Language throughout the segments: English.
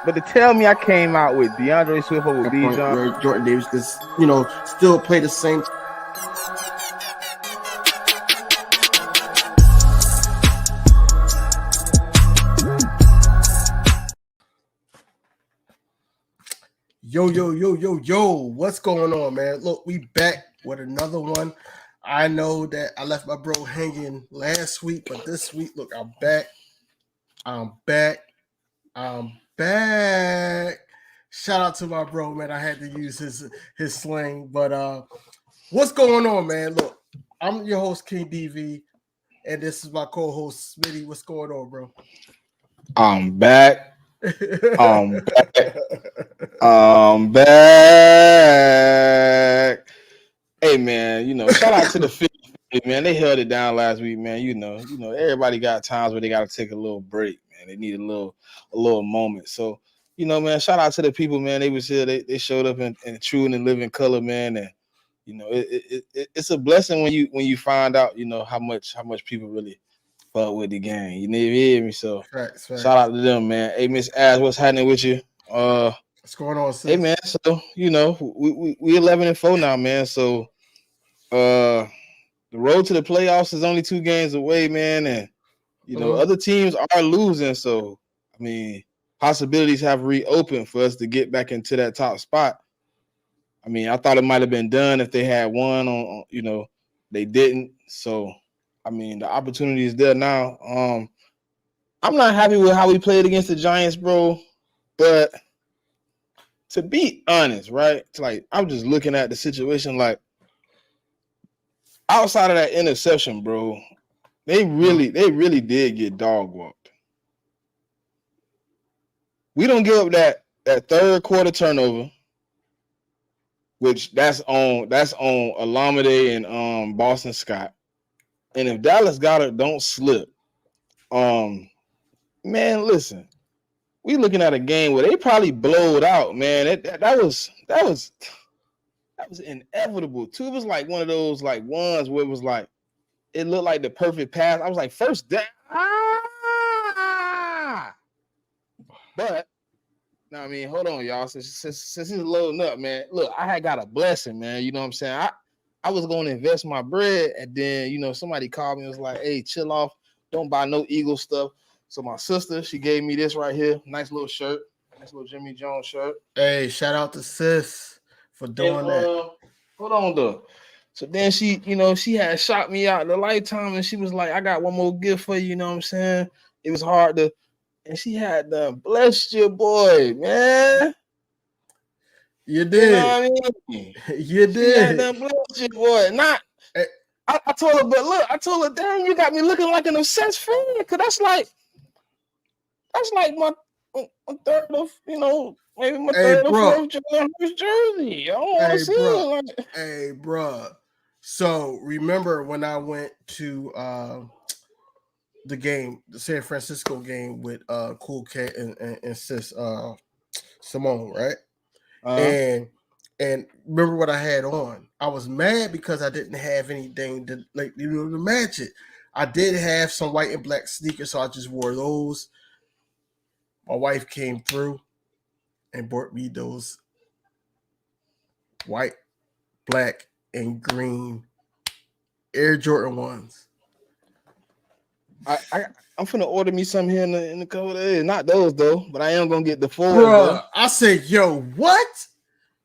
But to tell me I came out with DeAndre Swift over That point Bijan. where Jordan Davis is, still play the same. Yo, what's going on, man? Look, we back with another one. I know that I left my bro hanging last week, but this week, look, I'm back. Shout out to my bro, man. I had to use his slang, but what's going on, man? Look, I'm your host, King DV, and this is my co-host, Smitty. What's going on, bro? I'm back. I'm back. I'm back. Hey man, shout out to the Philly, man. They held it down last week, man. Everybody got times where they got to take a little break, man. They need a little moment. So, man, shout out to the people, man. They was here. They showed up in true and living color, man. And it's a blessing when you find out, how much people really fuck with the game. You hear me? So Facts. Shout out to them, man. Hey, Miss Ash, what's happening with you? What's going on, sis? Hey man, so we 11-4 now, man. So the road to the playoffs is only 2 games away, man, and other teams are losing. So I mean, possibilities have reopened for us to get back into that top spot. I mean, I thought it might have been done if they had won on they didn't. So I mean, the opportunity is there now. I'm not happy with how we played against the Giants, bro. But to be honest, right? It's like I'm just looking at the situation. Like outside of that interception, bro, they really did get dog walked. We don't give up that third quarter turnover, which that's on Alameda and Boston Scott. And if Dallas Goedert don't slip, man, listen. We looking at a game where they probably blowed out, man. That was inevitable. Too, it was like one of those like ones where it was like it looked like the perfect pass. I was like, first down. But now, I mean, hold on, y'all. Since it's loading up, man. Look, I had got a blessing, man. You know what I'm saying? I was going to invest my bread, and then somebody called me and was like, "Hey, chill off. Don't buy no Eagle stuff." So my sister, she gave me this right here. Nice little shirt. Nice little Jimmy Jones shirt. Hey, shout out to sis for doing that. Hold on, though. So then she, she had shot me out the lifetime, and she was like, "I got one more gift for you." You know what I'm saying? It was hard to, and she had done blessed your boy, man. You did. You know what I mean? You did. She had done blessed your boy. Not. I told her, but look, I told her, damn, you got me looking like an obsessed fan, because that's like my third of, maybe my third or fourth jersey. I don't want to see it. Hey, bro. So remember when I went to the game, the San Francisco game with Cool Cat and sis Simone, right? And remember what I had on. I was mad because I didn't have anything to to match it. I did have some white and black sneakers, so I just wore those. My wife came through and bought me those white, black, and green Air Jordan 1s. I'm finna order me some here in the couple days. Not those though, but I am gonna get the fours. Bruh, I said, yo, what?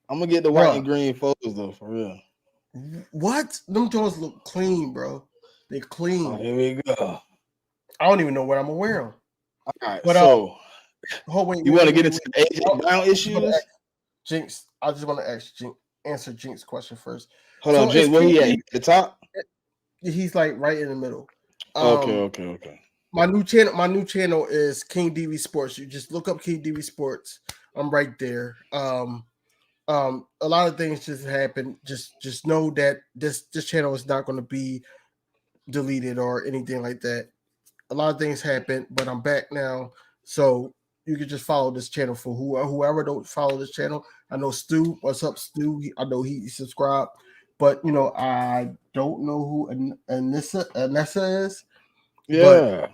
I'm gonna get the white and green fours though, for real. What? Them Jones look clean, bro. They clean. Oh, here we go. I don't even know what I'm gonna wear them. All right, but so wait, you want to get into the AJ Brown issues? Jinx, I just want to answer Jinx's question first. Hold on, Jinx, where he at? At the top? He's like right in the middle. Okay. My new channel is King DV Sports. You just look up King DV Sports. I'm right there. A lot of things just happened. Just know that this channel is not going to be deleted or anything like that. A lot of things happened, but I'm back now. So you can just follow this channel for whoever don't follow this channel. I know Stu. What's up, Stu? I know he subscribed, but I don't know who Anessa is. Yeah.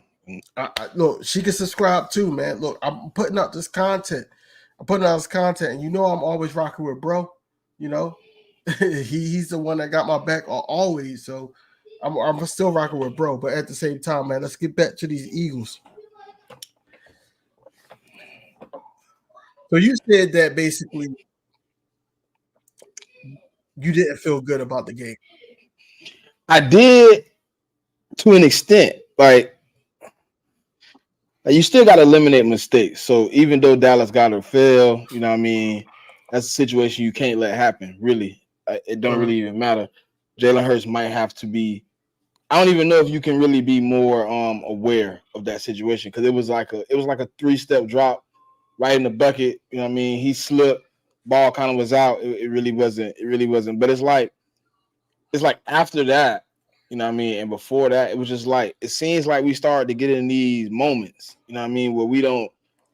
Look, she can subscribe too, man. Look, I'm putting out this content. And you know I'm always rocking with bro. You know, he's the one that got my back always. So I'm still rocking with bro. But at the same time, man, let's get back to these Eagles. So you said that basically you didn't feel good about the game. I did to an extent. Like you still got to eliminate mistakes. So even though Dallas got to fail, you know what I mean, that's a situation you can't let happen. Really, it don't really even matter. Jalen Hurts might have to be. I don't even know if you can really be more aware of that situation because it was like a 3-step drop right in the bucket. You know what I mean? He slipped, ball kind of was out. It really wasn't. It really wasn't. But it's like after that, you know what I mean, and before that, it was just like it seems like we started to get in these moments, you know what I mean, where we don't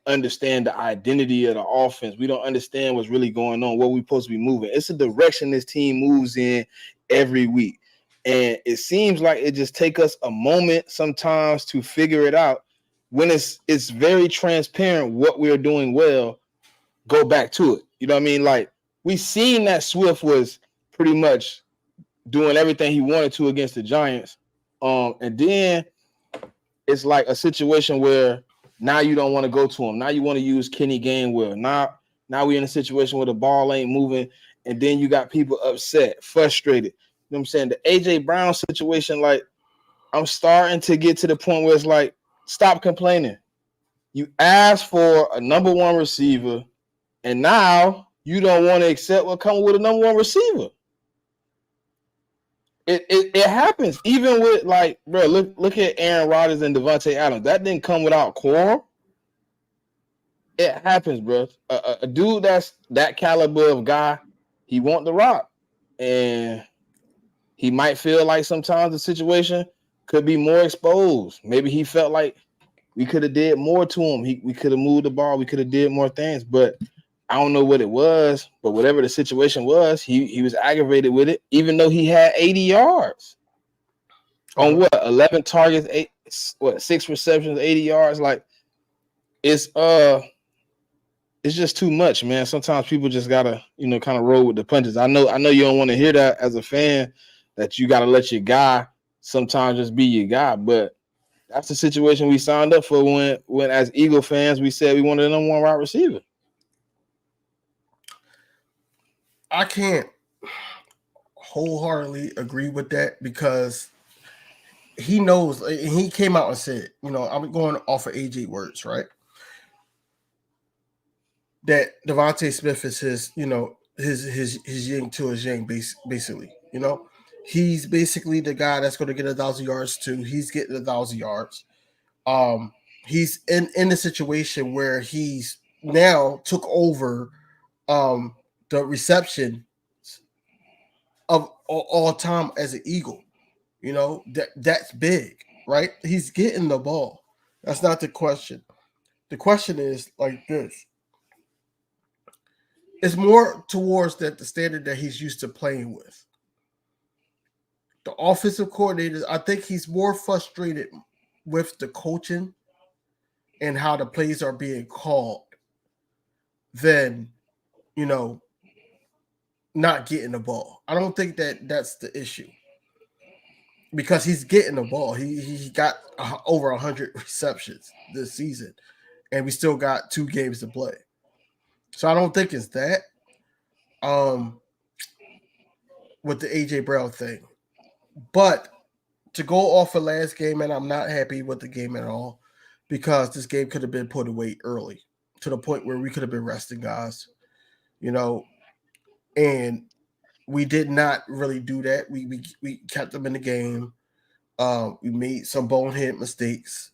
understand the identity of the offense. We don't understand what's really going on, where we're supposed to be moving. It's a direction this team moves in every week. And it seems like it just take us a moment sometimes to figure it out. When it's very transparent what we're doing well, go back to it. You know what I mean? Like we seen that Swift was pretty much doing everything he wanted to against the Giants. And then it's like a situation where now you don't want to go to him. Now you want to use Kenny Gainwell. Now we're in a situation where the ball ain't moving, and then you got people upset, frustrated. You know what I'm saying? The AJ Brown situation, like I'm starting to get to the point where it's like, stop complaining. You asked for a number one receiver, and now you don't want to accept what comes with a number one receiver. It happens even with like, bro. Look at Aaron Rodgers and Devontae Adams. That didn't come without quorum. It happens, bro. A dude that's that caliber of guy, he want the rock, and he might feel like sometimes the situation could be more exposed. Maybe he felt like we could have did more to him. We could have moved the ball. We could have did more things, but I don't know what it was. But whatever the situation was, he was aggravated with it, even though he had 80 yards. On what 11 targets, 6 receptions, 80 yards. Like it's just too much, man. Sometimes people just gotta, kind of roll with the punches. I know you don't want to hear that as a fan, that you gotta let your guy sometimes just be your guy. But that's the situation we signed up for when as Eagle fans we said we wanted a number one wide receiver. I can't wholeheartedly agree with that because he knows, and he came out and said, I'm going off of AJ words, right? That Devontae Smith is his, his yin to his yang, basically. He's basically the guy that's going to get 1,000 yards too. He's getting 1,000 yards. He's in a situation where he's now took over the reception of all time as an Eagle. That's big, right? He's getting the ball. That's not the question. The question is like this. It's more towards that the standard that he's used to playing with. The offensive coordinators, I think he's more frustrated with the coaching and how the plays are being called than, not getting the ball. I don't think that's the issue because he's getting the ball. He got over 100 receptions this season, and we still got 2 games to play. So I don't think it's that. With the AJ Brown thing, but to go off of last game, and I'm not happy with the game at all because this game could have been put away early to the point where we could have been resting guys, and we did not really do that. We kept them in the game. We made some bonehead mistakes.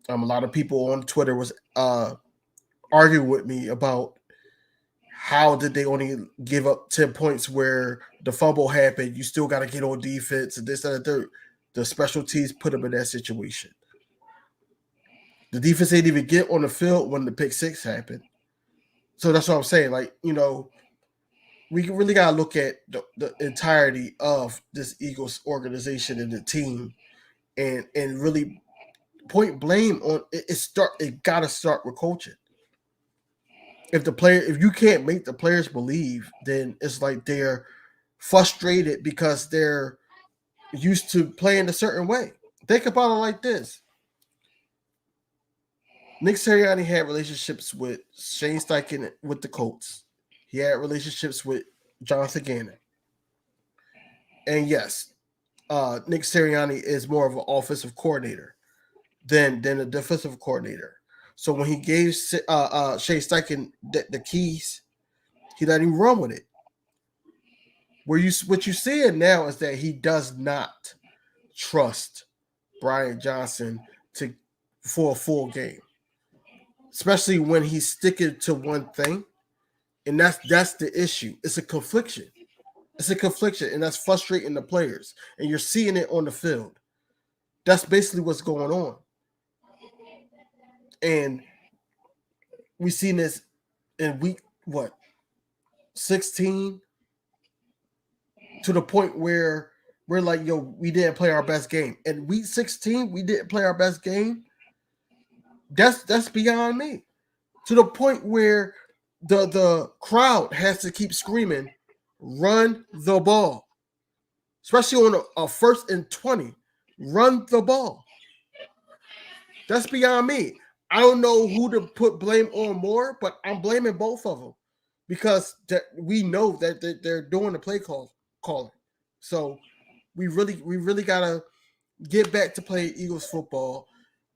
A lot of people on Twitter was arguing with me about how did they only give up 10 points where the fumble happened. You still got to get on defense and this and the third. The special teams put them in that situation. The defense didn't even get on the field when the pick 6 happened. So that's what I'm saying. Like, we really got to look at the entirety of this Eagles organization and the team and really point blame on it. It got to start with coaching. If you can't make the players believe, then it's like they're frustrated because they're used to playing a certain way. Think about it like this. Nick Sirianni had relationships with Shane Steichen with the Colts. He had relationships with Jonathan Gannon. And yes, Nick Sirianni is more of an offensive coordinator than a defensive coordinator. So when he gave Shane Steichen the keys, he let him run with it. What you're seeing now is that he does not trust Brian Johnson for a full game, especially when he's sticking to one thing, and that's the issue. It's a confliction. And that's frustrating the players, and you're seeing it on the field. That's basically what's going on, and we've seen this in week 16, to the point where we're like, yo, we didn't play our best game. In week 16, we didn't play our best game. That's beyond me. To the point where the crowd has to keep screaming, run the ball. Especially on a 1st and 20. Run the ball. That's beyond me. I don't know who to put blame on more, but I'm blaming both of them because we know that they're doing the play calling. So we really gotta get back to playing Eagles football.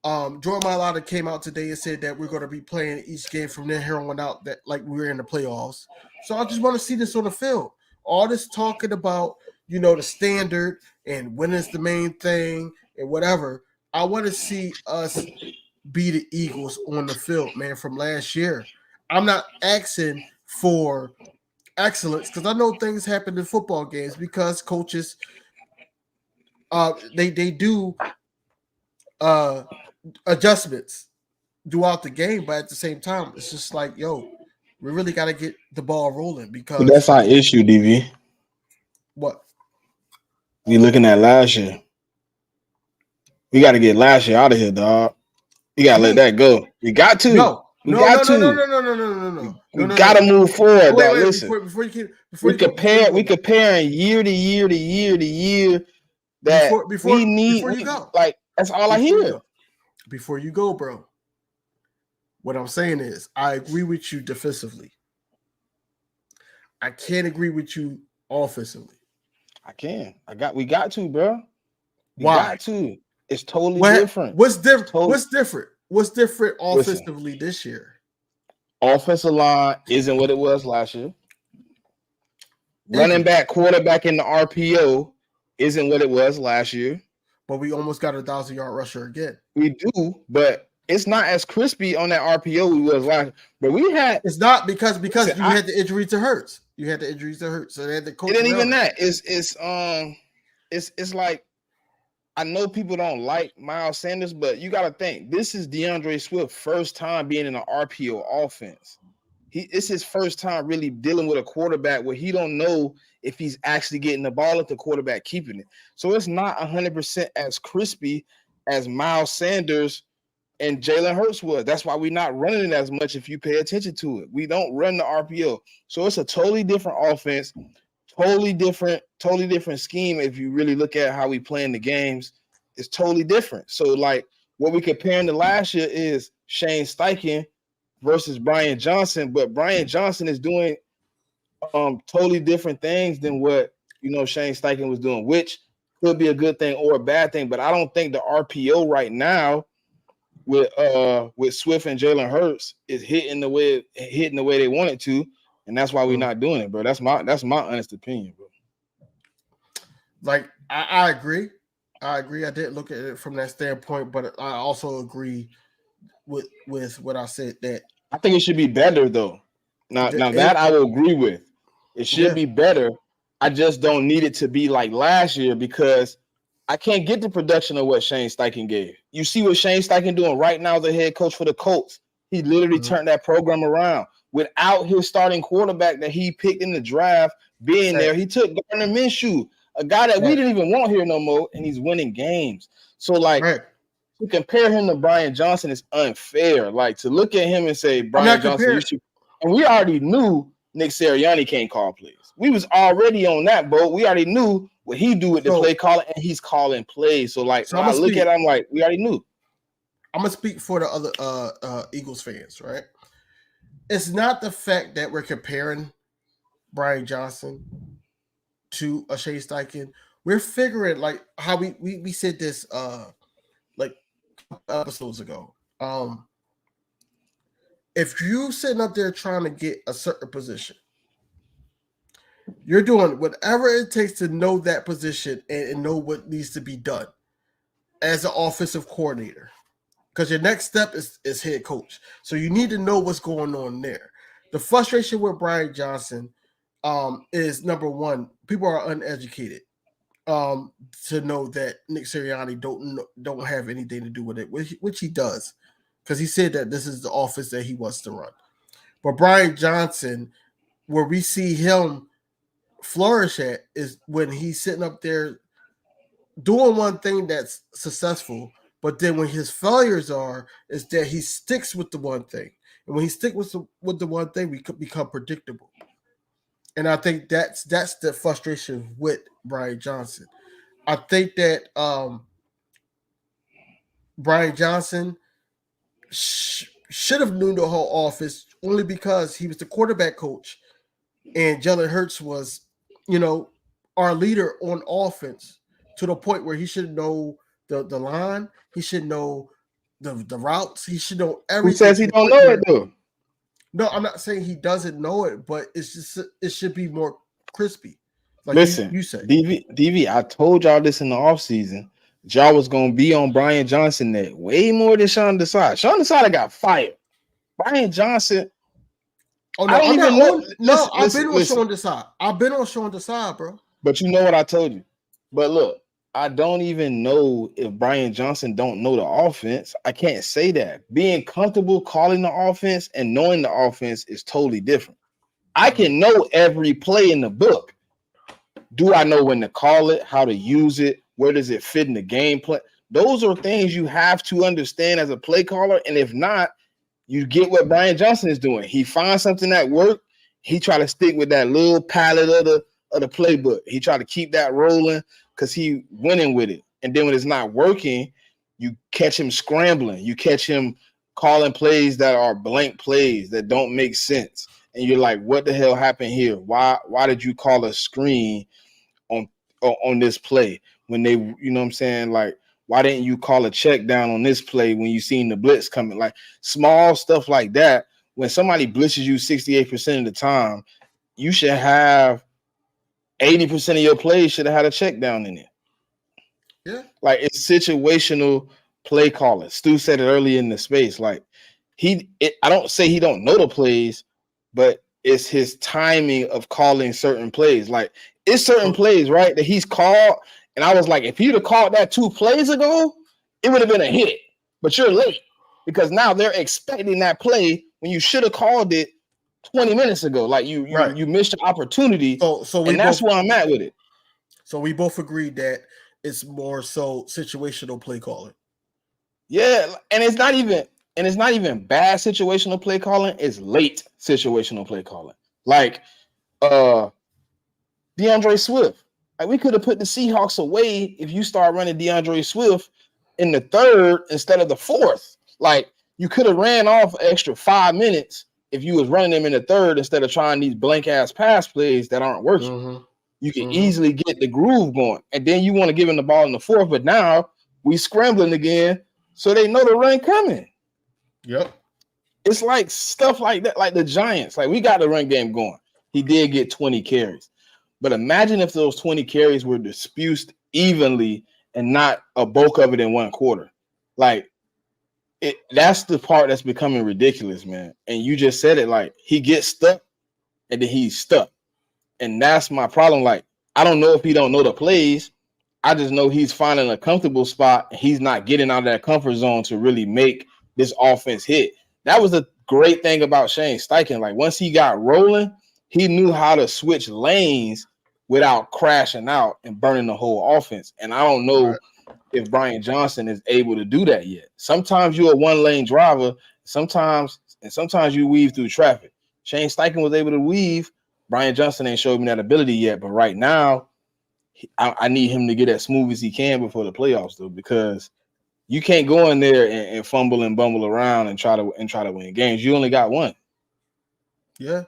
Jordan Mailata came out today and said that we're going to be playing each game from there here on out, that like we're in the playoffs. So I just want to see this on the field. All this talking about, the standard and when is the main thing and whatever. I want to see us be the Eagles on the field, man, from last year. I'm not asking for excellence because I know things happen in football games because coaches, they do adjustments throughout the game, but at the same time, it's just like, yo, we really got to get the ball rolling because that's our issue, DV. What? We looking at last year. We got to get last year out of here, dog. You got to let that go. We got to. No. We got to move forward. Wait, listen. We comparing year to year to year to year that we need. Before you go. Like, that's all I hear. Before you go, bro. What I'm saying is, I agree with you defensively. I can't agree with you offensively. I can. We got to, bro. Why? Got to. It's totally different. What's different? What's different? What's different offensively this year? Offensive line isn't what it was last year. Running back, quarterback in the RPO isn't what it was last year. But we almost got a 1,000-yard rusher again. We do, but it's not as crispy on that RPO we was last. But we had. It's not because you had the injury to Hurts. You had the injuries to Hurts, so they had the coach. It ain't even that. It's like, I know people don't like Miles Sanders, but you got to think this is DeAndre Swift's first time being in an RPO offense. It's his first time really dealing with a quarterback where he don't know if he's actually getting the ball at the quarterback keeping it. So it's not 100% as crispy as Miles Sanders and Jalen Hurts was. That's why we're not running it as much if you pay attention to it. We don't run the RPO. So it's a totally different offense, totally different scheme. If you really look at how we playing the games, it's totally different. So like what we comparing to last year is Shane Steichen versus Brian Johnson, but Brian Johnson is doing totally different things than what Shane Steichen was doing, which could be a good thing or a bad thing. But I don't think the RPO right now with Swift and Jalen Hurts is hitting the way they want it to, and that's why we're not doing it, bro. That's my honest opinion, bro. Like I agree. I didn't look at it from that standpoint, but I also agree with what I said, that I think it should be better though. Now that I will agree with. It should be better. I just don't need it to be like last year because I can't get the production of what Shane Steichen gave. You see what Shane Steichen doing right now as the head coach for the Colts. He literally turned that program around without his starting quarterback that he picked in the draft being there. He took Gardner Minshew, a guy that we didn't even want here no more, and he's winning games. So like to compare him to Brian Johnson is unfair. Like to look at him and say I'm Brian not Johnson, you comparing. should. And we already knew Nick Sirianni can't call plays. We was already on that boat. We already knew what he do with the play calling, and he's calling plays. So like when I look at it, I'm like, we already knew. I'm gonna speak for the other Eagles fans, right? It's not the fact that we're comparing Brian Johnson to a Shane Steichen. We're figuring like how we said this like episodes ago. If you sitting up there trying to get a certain position, you're doing whatever it takes to know that position and know what needs to be done as an offensive coordinator. Because your next step is head coach. So you need to know what's going on there. The frustration with Brian Johnson is number one, people are uneducated to know that Nick Sirianni don't have anything to do with it, which he does. Because he said that this is the office that he wants to run. But Brian Johnson, where we see him flourish at is when he's sitting up there doing one thing that's successful, but then when his failures are, is that he sticks with the one thing. And when he sticks with the one thing, we could become predictable. And I think that's the frustration with Brian Johnson. I think that Brian Johnson should have known the whole office only because he was the quarterback coach and Jalen Hurts was, our leader on offense to the point where he should know the line. He should know the routes. He should know everything. Who says he don't know it though? No, I'm not saying he doesn't know it, but it's just it should be more crispy. Like listen, you said, DV, I told y'all this in the offseason. Y'all was gonna be on Brian Johnson net way more than Sean Desai. Sean Desai got fired. Brian Johnson. Oh no, I don't even know. No, I've been on Sean Desai. I've been on Sean Desai, bro. But you know what I told you. But look, I don't even know if Brian Johnson don't know the offense. I can't say that. Being comfortable calling the offense and knowing the offense is totally different. I can know every play in the book. Do I know when to call it, how to use it, where does it fit in the game plan? Those are things you have to understand as a play caller. And if not, you get what Brian Johnson is doing. He finds something that works. He try to stick with that little palette of the playbook. He try to keep that rolling because he winning with it. And then when it's not working, you catch him scrambling. You catch him calling plays that are blank plays that don't make sense. And you're like, what the hell happened here? Why did you call a screen on this play when they, you know what I'm saying? Like, why didn't you call a check down on this play when you seen the blitz coming? Like small stuff like that. When somebody blitzes you 68% of the time, you should have 80% of your plays should have had a check down in it. Yeah. Like it's situational play calling. Stu said it early in the space. Like I don't say he don't know the plays, but it's his timing of calling certain plays. Like it's certain plays, right, that he's called. And I was like, if he'd have called that 2 plays ago, it would have been a hit. But you're late because now they're expecting that play when you should have called it 20 minutes ago. Like you missed your opportunity. And that's where I'm at with it. So we both agreed that it's more so situational play calling. Yeah, and it's not even bad situational play calling. It's late situational play calling. Like DeAndre Swift. Like we could have put the Seahawks away if you start running DeAndre Swift in the 3rd instead of the 4th. Like you could have ran off an extra 5 minutes if you was running them in the 3rd instead of trying these blank ass pass plays that aren't working. Mm-hmm. You can easily get the groove going, and then you want to give him the ball in the 4th. But now we scrambling again, so they know the run coming. Yep. It's like stuff like that, like the Giants. Like we got the run game going. He did get 20 carries. But imagine if those 20 carries were dispersed evenly and not a bulk of it in one quarter. Like that's the part that's becoming ridiculous, man. And you just said it, like he gets stuck and then he's stuck. And that's my problem. Like, I don't know if he don't know the plays. I just know he's finding a comfortable spot. He's not getting out of that comfort zone to really make this offense hit. That was the great thing about Shane Steichen. Like once he got rolling, he knew how to switch lanes without crashing out and burning the whole offense. And I don't know if Brian Johnson is able to do that yet. Sometimes you're a one-lane driver, sometimes you weave through traffic. Shane Steichen was able to weave. Brian Johnson ain't showed me that ability yet, but right now, I need him to get as smooth as he can before the playoffs, though, because you can't go in there and fumble and bumble around and try to win games. You only got one. Yeah.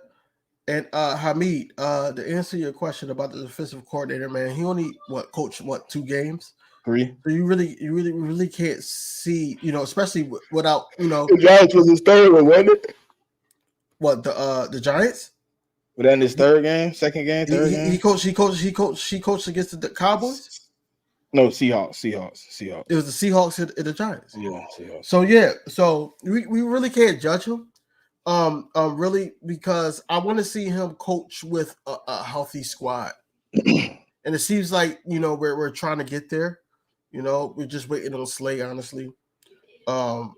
And Hamid, to answer your question about the defensive coordinator, man, he only coached 2 games? 3. So you really can't see, especially without, The Giants was his third one, wasn't it? What, the Giants? Was that in his third game, second game, third game? He coached against the Cowboys? No, Seahawks. It was the Seahawks and the Giants. Yeah, Seahawks. So we really can't judge him. Really, because I want to see him coach with a healthy squad. And it seems like, we're trying to get there. We're just waiting on Slay, honestly. But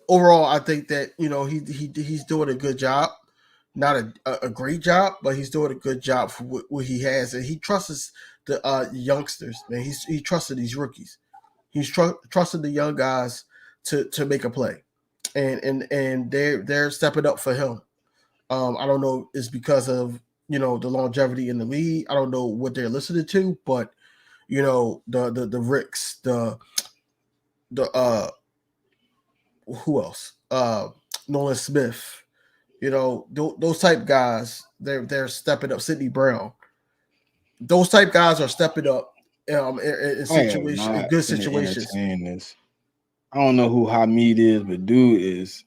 overall, I think that, he's doing a good job. Not a great job, but he's doing a good job for what he has. And he trusts the youngsters, man. He trusted these rookies. He's trusted the young guys to make a play. And they're stepping up for him. I don't know, it's because of the longevity in the league. I don't know what they're listening to, but the Ricks, the who else? Nolan Smith, those type guys. They're stepping up. Sidney Brown, those type guys are stepping up in good situations. I don't know who Hamid is, but dude is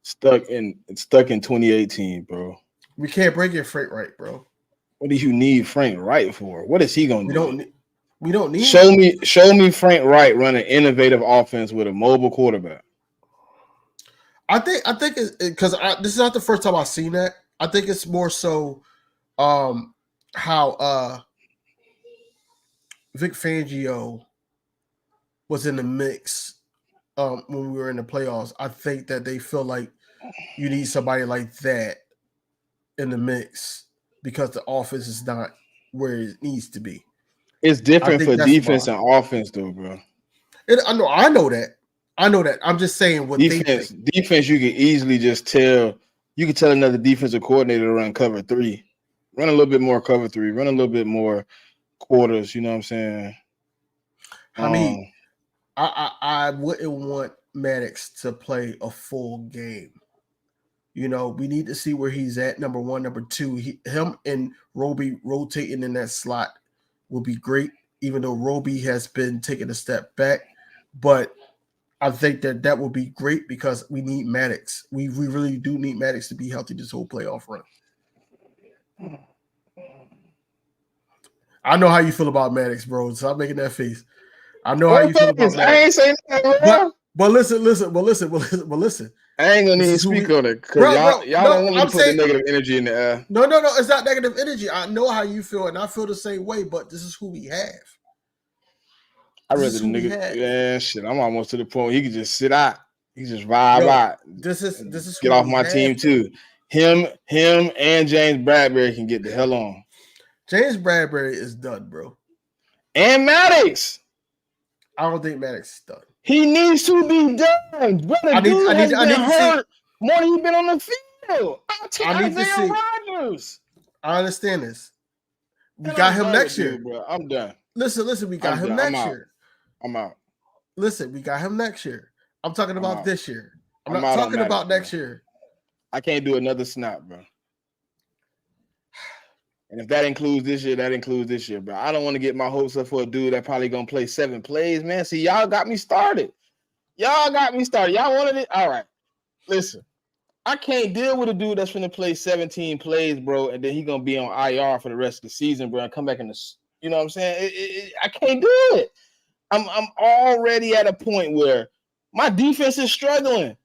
stuck in 2018, bro. We can't bring in Frank Wright, bro. What do you need Frank Wright for? What is he gonna do? We don't need. Show me Frank Wright run an innovative offense with a mobile quarterback. I think it's because this is not the first time I've seen that. I think it's more so how Vic Fangio was in the mix when we were in the playoffs. I think that they feel like you need somebody like that in the mix because the offense is not where it needs to be. It's different for defense and offense, though, bro. I know that. I'm just saying what defense. Defense, you can easily just tell. You can tell another defensive coordinator to run cover 3, run a little bit more cover 3, run a little bit more quarters. You know what I'm saying? I mean, I wouldn't want Maddox to play a full game. We need to see where he's at. Number 1, number 2, him and Roby rotating in that slot would be great. Even though Roby has been taking a step back, but I think that would be great because we need Maddox. We really do need Maddox to be healthy this whole playoff run. I know how you feel about Maddox, bro. Stop making that face. I know how you feel about Maddox. I ain't saying that, bro. But listen. I ain't gonna even speak on it because y'all don't want me to put the negative energy in the air. No, it's not negative energy. I know how you feel, and I feel the same way. But this is who we have. I rather the nigga. Yeah, shit. I'm almost to the point where he can just sit out. He can just vibe out. This is get off my team too. Him, and James Bradbury can get the hell on. James Bradbury is done, bro. And Maddox. I don't think Maddox is done. He needs to be done. Brother, I need to hurt more than he's been on the field. I need to see. Rodgers. I understand this. We got him next year, bro. I'm done. Listen. We got him next year. I'm out. Listen, we got him next year. I'm talking about this year. I'm not talking about next year. I can't do another snap, bro. And if that includes this year, that includes this year, bro. I don't want to get my hopes up for a dude that probably gonna play 7 plays, man. See, y'all got me started. Y'all wanted it. All right. Listen, I can't deal with a dude that's gonna play 17 plays, bro, and then he gonna be on IR for the rest of the season, bro, and come back in the. You know what I'm saying? I can't do it. I'm already at a point where my defense is struggling.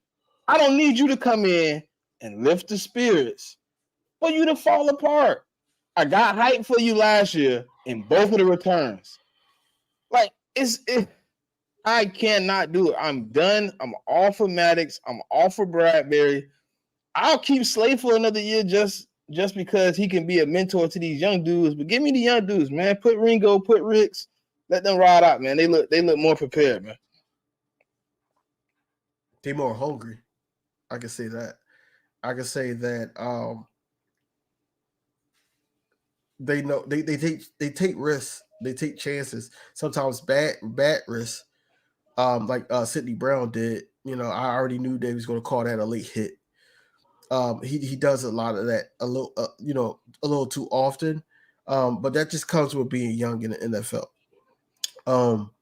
I don't need you to come in and lift the spirits for you to fall apart. I got hype for you last year in both of the returns. Like, I cannot do it. I'm done. I'm off of Maddox. I'm off of Bradbury. I'll keep Slay for another year just because he can be a mentor to these young dudes. But give me the young dudes, man. Put Ringo, put Ricks. Let them ride out, man. They look more prepared, man. They more hungry. I can say that. I can say that they know they take risks, they take chances, sometimes bad risks. Like Sidney Brown did. I already knew they was going to call that a late hit. He does a lot of that a little a little too often. But that just comes with being young in the NFL. Um,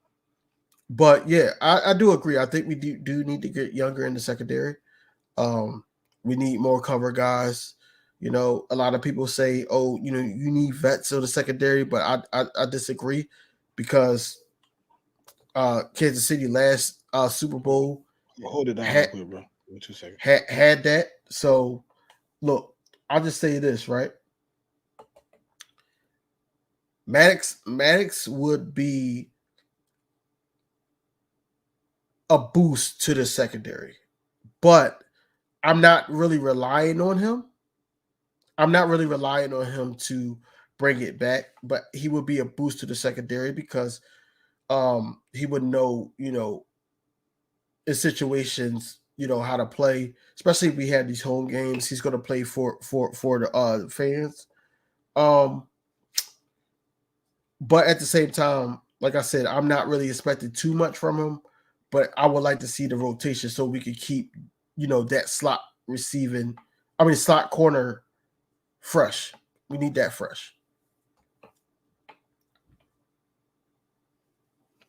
but yeah, I do agree. I think we do need to get younger in the secondary. Um, we need more cover guys. A lot of people say, "Oh, you need vets in the secondary," but I disagree because Kansas City last Super Bowl Hold it down real had quick, bro. Give me 2 seconds. had that. So look, I'll just say this, right? Maddox would be a boost to the secondary, but I'm not really relying on him. I'm not really relying on him to bring it back, but he would be a boost to the secondary because he would know, in situations, how to play, especially if we had these home games. He's going to play for the fans. Um, but at the same time, like I said, I'm not really expecting too much from him, but I would like to see the rotation so we could keep, that slot corner fresh. We need that fresh.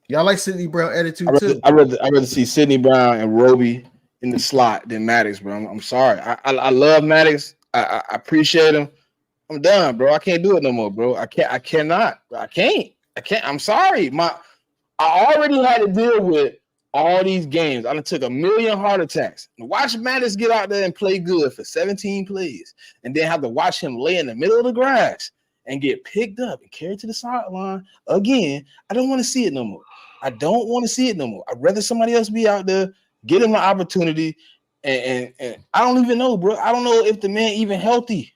Y'all like Sidney Brown attitude too. I'd rather see Sidney Brown and Roby in the slot than Maddox, bro. I'm sorry. I love Maddox. I appreciate him. I'm done, bro. I can't do it no more, bro. I cannot. I can't. I'm sorry. I already had to deal with all these games. I done took a million heart attacks. Watch Maddox get out there and play good for 17 plays, and then have to watch him lay in the middle of the grass and get picked up and carried to the sideline again. I don't want to see it no more. I don't want to see it no more. I'd rather somebody else be out there, get him an opportunity, and I don't even know, bro. I don't know if the man even healthy.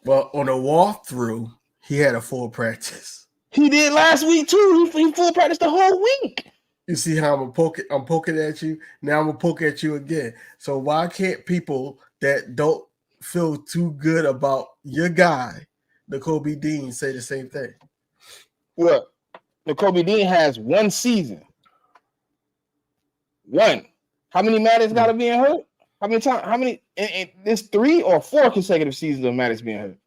Well, on a walkthrough, he had a full practice. He did last week too. He full practice the whole week. You see how I'm poking at you? Now I'm gonna poke at you again. So why can't people that don't feel too good about your guy, Nakobe Dean, say the same thing? Well, Nakobe Dean has one season. One. How many Maddox got to be hurt? How many times? How many? In this 3 or 4 consecutive seasons of Maddox being hurt?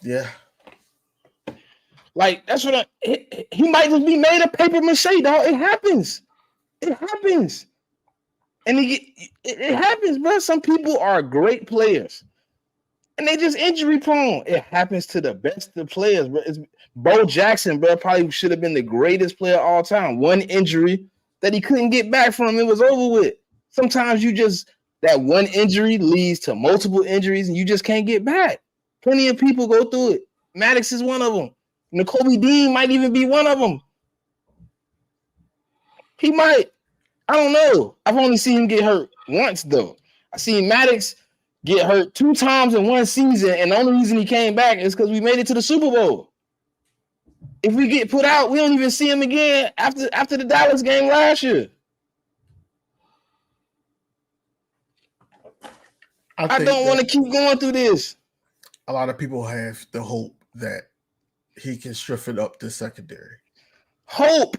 Yeah. Like, that's what he might just be made of paper mache, dog. It happens. It happens. And it happens, bro. Some people are great players, and they just injury prone. It happens to the best of players, bro. Bo Jackson, bro, probably should have been the greatest player of all time. One injury that he couldn't get back from, it was over with. Sometimes that one injury leads to multiple injuries, and you just can't get back. Plenty of people go through it. Maddox is one of them. Nakobe Dean might even be one of them. He might. I don't know. I've only seen him get hurt once, though. I seen Maddox get hurt 2 times in one season, and the only reason he came back is because we made it to the Super Bowl. If we get put out, we don't even see him again after the Dallas game last year. I don't want to keep going through this. A lot of people have the hope that he can strengthen up the secondary. Hope.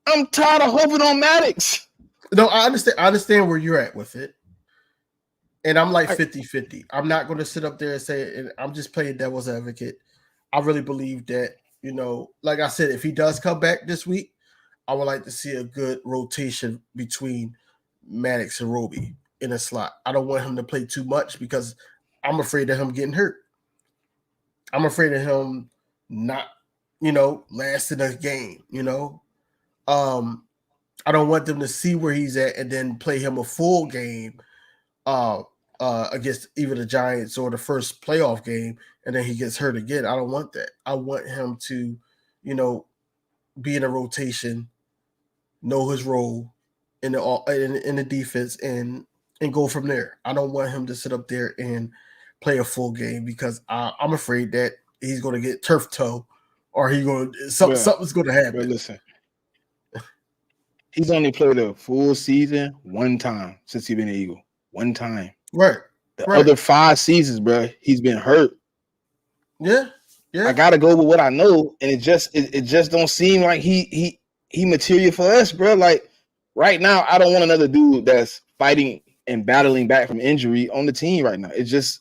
I'm tired of hoping on Maddox. No, I understand where you're at with it. And I'm like 50-50. I'm not going to sit up there and say it, and I'm just playing devil's advocate. I really believe that, like I said, if he does come back this week, I would like to see a good rotation between Maddox and Roby in a slot. I don't want him to play too much because I'm afraid of him getting hurt. I'm afraid of him not, lasting a game, I don't want them to see where he's at and then play him a full game against either the Giants or the first playoff game, and then he gets hurt again. I don't want that. I want him to, be in a rotation, know his role in the defense, and go from there. I don't want him to sit up there and play a full game because I'm afraid that he's going to get turf toe, or something's going to happen. But listen, he's only played a full season one time since he's been an Eagle. One time. Right. The other 5 seasons, bro, he's been hurt. Yeah. I gotta go with what I know, and it just don't seem like he material for us, bro. Like right now, I don't want another dude that's fighting and battling back from injury on the team right now. It's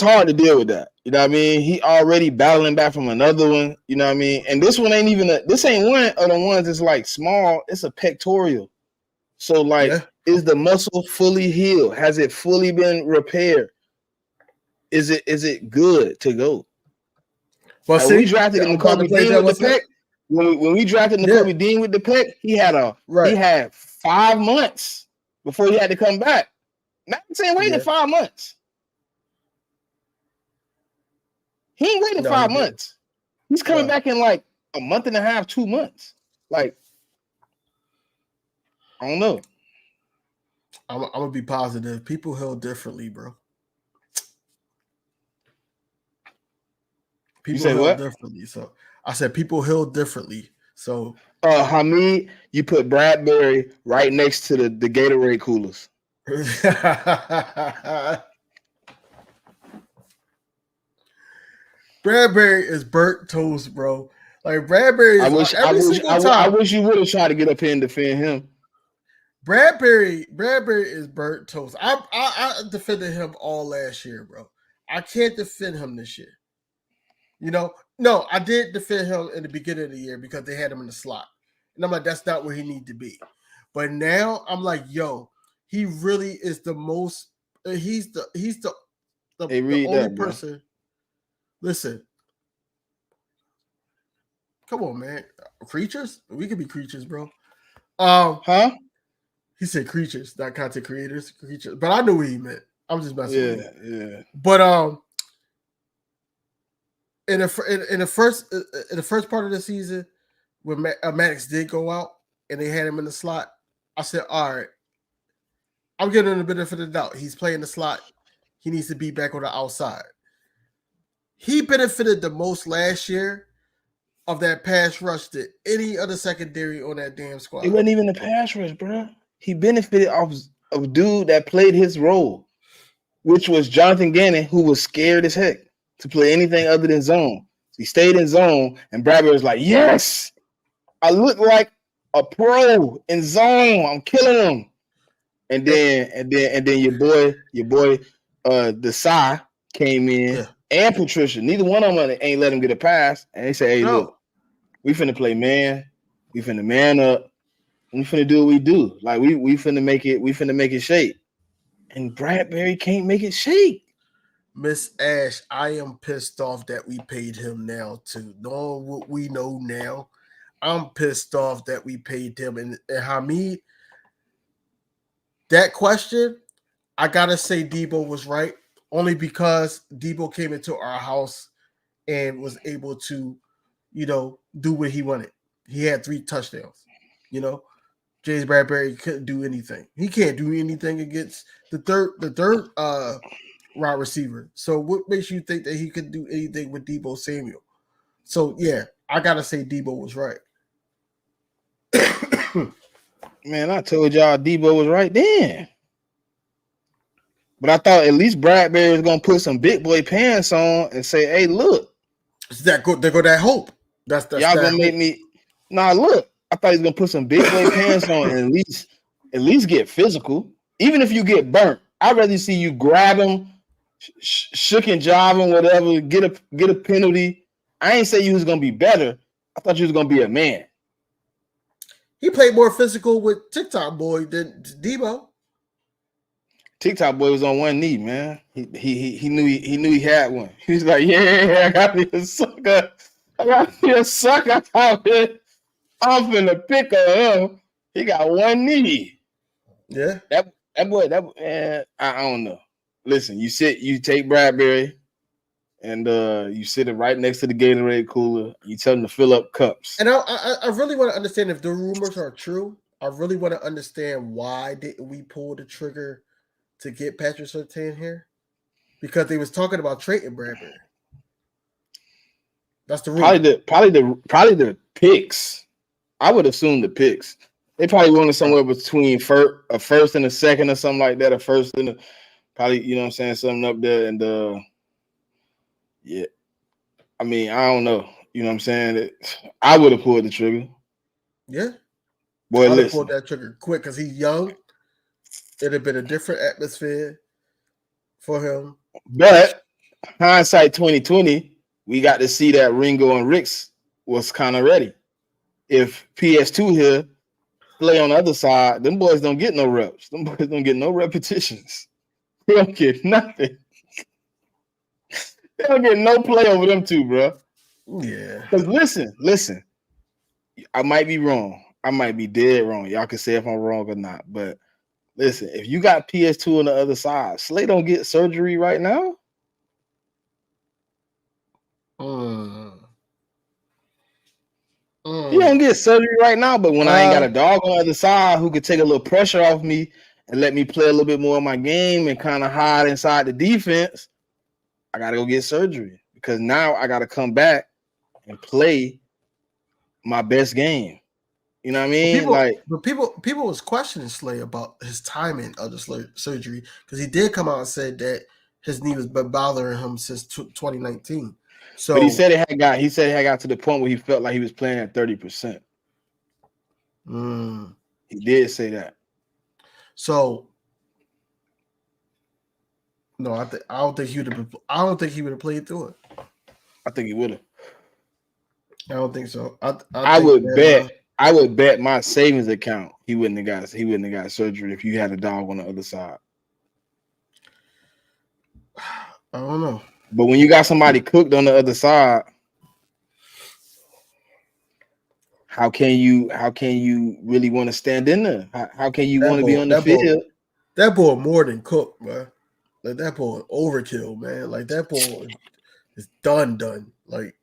hard to deal with that. You know what I mean? He already battling back from another one. You know what I mean? And this one ain't even this ain't one of the ones that's like small. It's a pectoral. So like, is the muscle fully healed? Has it fully been repaired? Is it good to go? Well, like, we drafted N'Kobe Dean with the pec. When we drafted N'Kobe Dean with the pec, he had 5 months before he had to come back. Max ain't waiting 5 months. He ain't waiting 5 months. He's coming back in like a month and a half, 2 months. Like, I don't know. I'm gonna be positive. People heal differently, bro. People heal differently. So I said people heal differently. So Hamid, you put Bradbury right next to the Gatorade coolers. Bradbury is burnt toast, bro. Like Bradbury is I wish you would have tried to get up here and defend him. Bradbury is burnt toast. I defended him all last year, bro. I can't defend him this year. You know, no, I did defend him in the beginning of the year because they had him in the slot. And I'm like, that's not where he needs to be. But now I'm like, yo, he really is the most. He's the only person. Bro. Listen, come on, man. Creatures? We could be creatures, bro. He said creatures, not content creators. Creatures, but I knew what he meant. I'm just messing with you. Yeah. But in the first part of the season, when Maddox did go out and they had him in the slot, I said, all right, I'm giving him the benefit of the doubt. He's playing the slot. He needs to be back on the outside. He benefited the most last year of that pass rush than any other secondary on that damn squad. It wasn't even a pass rush, bro. He benefited off of a dude that played his role, which was Jonathan Gannon, who was scared as heck to play anything other than zone. He stayed in zone, and Bradbury was like, yes, I look like a pro in zone. I'm killing him. And then your boy, Desai came in, and Patricia. Neither one of them ain't let him get a pass. And they say, hey, look, we finna play man. We finna man up. We finna do what we do. Like we finna make it shake. And Bradbury can't make it shake. Miss Ash, I am pissed off that we paid him now too. Knowing what we know now, I'm pissed off that we paid him. And Hamid, that question, I gotta say Debo was right, only because Debo came into our house and was able to, do what he wanted. He had 3 touchdowns. James Bradbury couldn't do anything. He can't do anything against the third wide receiver. So what makes you think that he could do anything with Debo Samuel? So yeah, I gotta say Debo was right. Man, I told y'all Debo was right then. But I thought at least Bradbury was gonna put some big boy pants on and say, "Hey, look, there go that hope. That's y'all gonna make me." Nah, look, I thought he was gonna put some big boy pants on and at least get physical. Even if you get burnt, I'd rather see you grab him, shook and jive him, whatever. Get a penalty. I ain't say you was gonna be better. I thought you was gonna be a man. He played more physical with TikTok boy than Debo. TikTok boy was on one knee, man. He knew he had one. He was like, yeah, I got me a sucker. Out here. I'm finna pick him. He got one knee. Yeah. That boy, I don't know. Listen, you take Bradbury and you sit it right next to the Gatorade cooler. You tell him to fill up cups. And I really want to understand if the rumors are true. I really want to understand why didn't we pull the trigger to get Patrick Surtain here? Because they was talking about trading Bradbury. That's the rumor. Probably the picks. I would assume the picks. They probably wanted somewhere between a first and a second or something like that. A first and probably, you know what I'm saying, something up there. And yeah, I mean, I don't know. You know what I'm saying? I would have pulled the trigger. Yeah. Boy, I would have listen. pulled that trigger quick because he's young. It'd have been a different atmosphere for him. But hindsight 2020, we got to see that Ringo and Ricks was kind of ready. If PS2 here play on the other side, them boys don't get no reps. Them boys don't get no repetitions. They don't get nothing. They don't get no play over them two, bro. Yeah. Because listen. I might be wrong. I might be dead wrong. Y'all can say if I'm wrong or not. But listen, if you got PS2 on the other side, Slay don't get surgery right now. He don't get surgery right now, but when I ain't got a dog on the other side who could take a little pressure off me and let me play a little bit more of my game and kind of hide inside the defense, I gotta go get surgery because now I gotta come back and play my best game. You know what I mean? People was questioning Slay about his timing of the surgery because he did come out and said that his knee was been bothering him since 2019. So, but he said it had got to the point where he felt like he was playing at 30%. He did say that. So, no, I don't think he would have played through it. I think he would have. I don't think so. I would bet my savings account he wouldn't have got surgery if you had a dog on the other side. I don't know. But when you got somebody cooked on the other side, how can you really want to stand in there? How can you want to be on the field? That boy more than cooked, man. Like that boy overkill, man. Like that boy is done. Like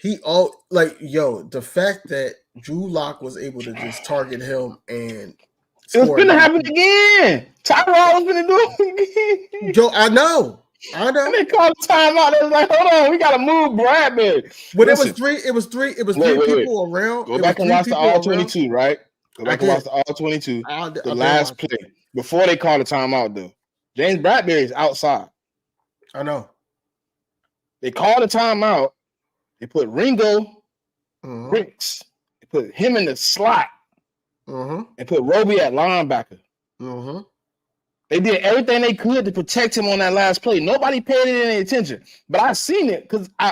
the fact that Drew Lock was able to just target him and it was gonna happen again. Tyrod was gonna do it again. Joe, I know. And they called the timeout. They was like, hold on, we gotta move Bradbury. But it was three people around. Go back and watch the all 22, right? Go back and watch the all 22. The last play. Before they called the timeout, though. James Bradbury is outside. I know. They called the timeout. They put Ringo, Ricks. They put him in the slot. And put Roby at linebacker. They did everything they could to protect him on that last play. Nobody paid it any attention. But I seen it because I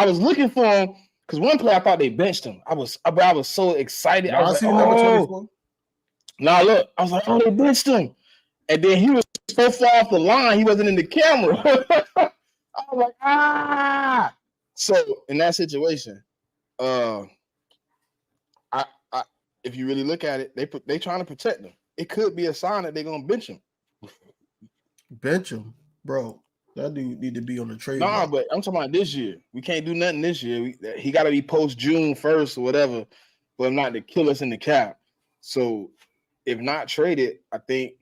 was looking for him because one play I thought they benched him. I was so excited. I was like, oh. Now look, I was like, oh, they benched him. And then he was so far off the line, he wasn't in the camera. I was like, ah. So in that situation, if you really look at it, they trying to protect him. It could be a sign that they're gonna bench him. Bench him, bro. That dude need to be on the trade. Nah, but I'm talking about this year. We can't do nothing this year. He got to be post June 1st or whatever, for him not to kill us in the cap. So if not traded, I think,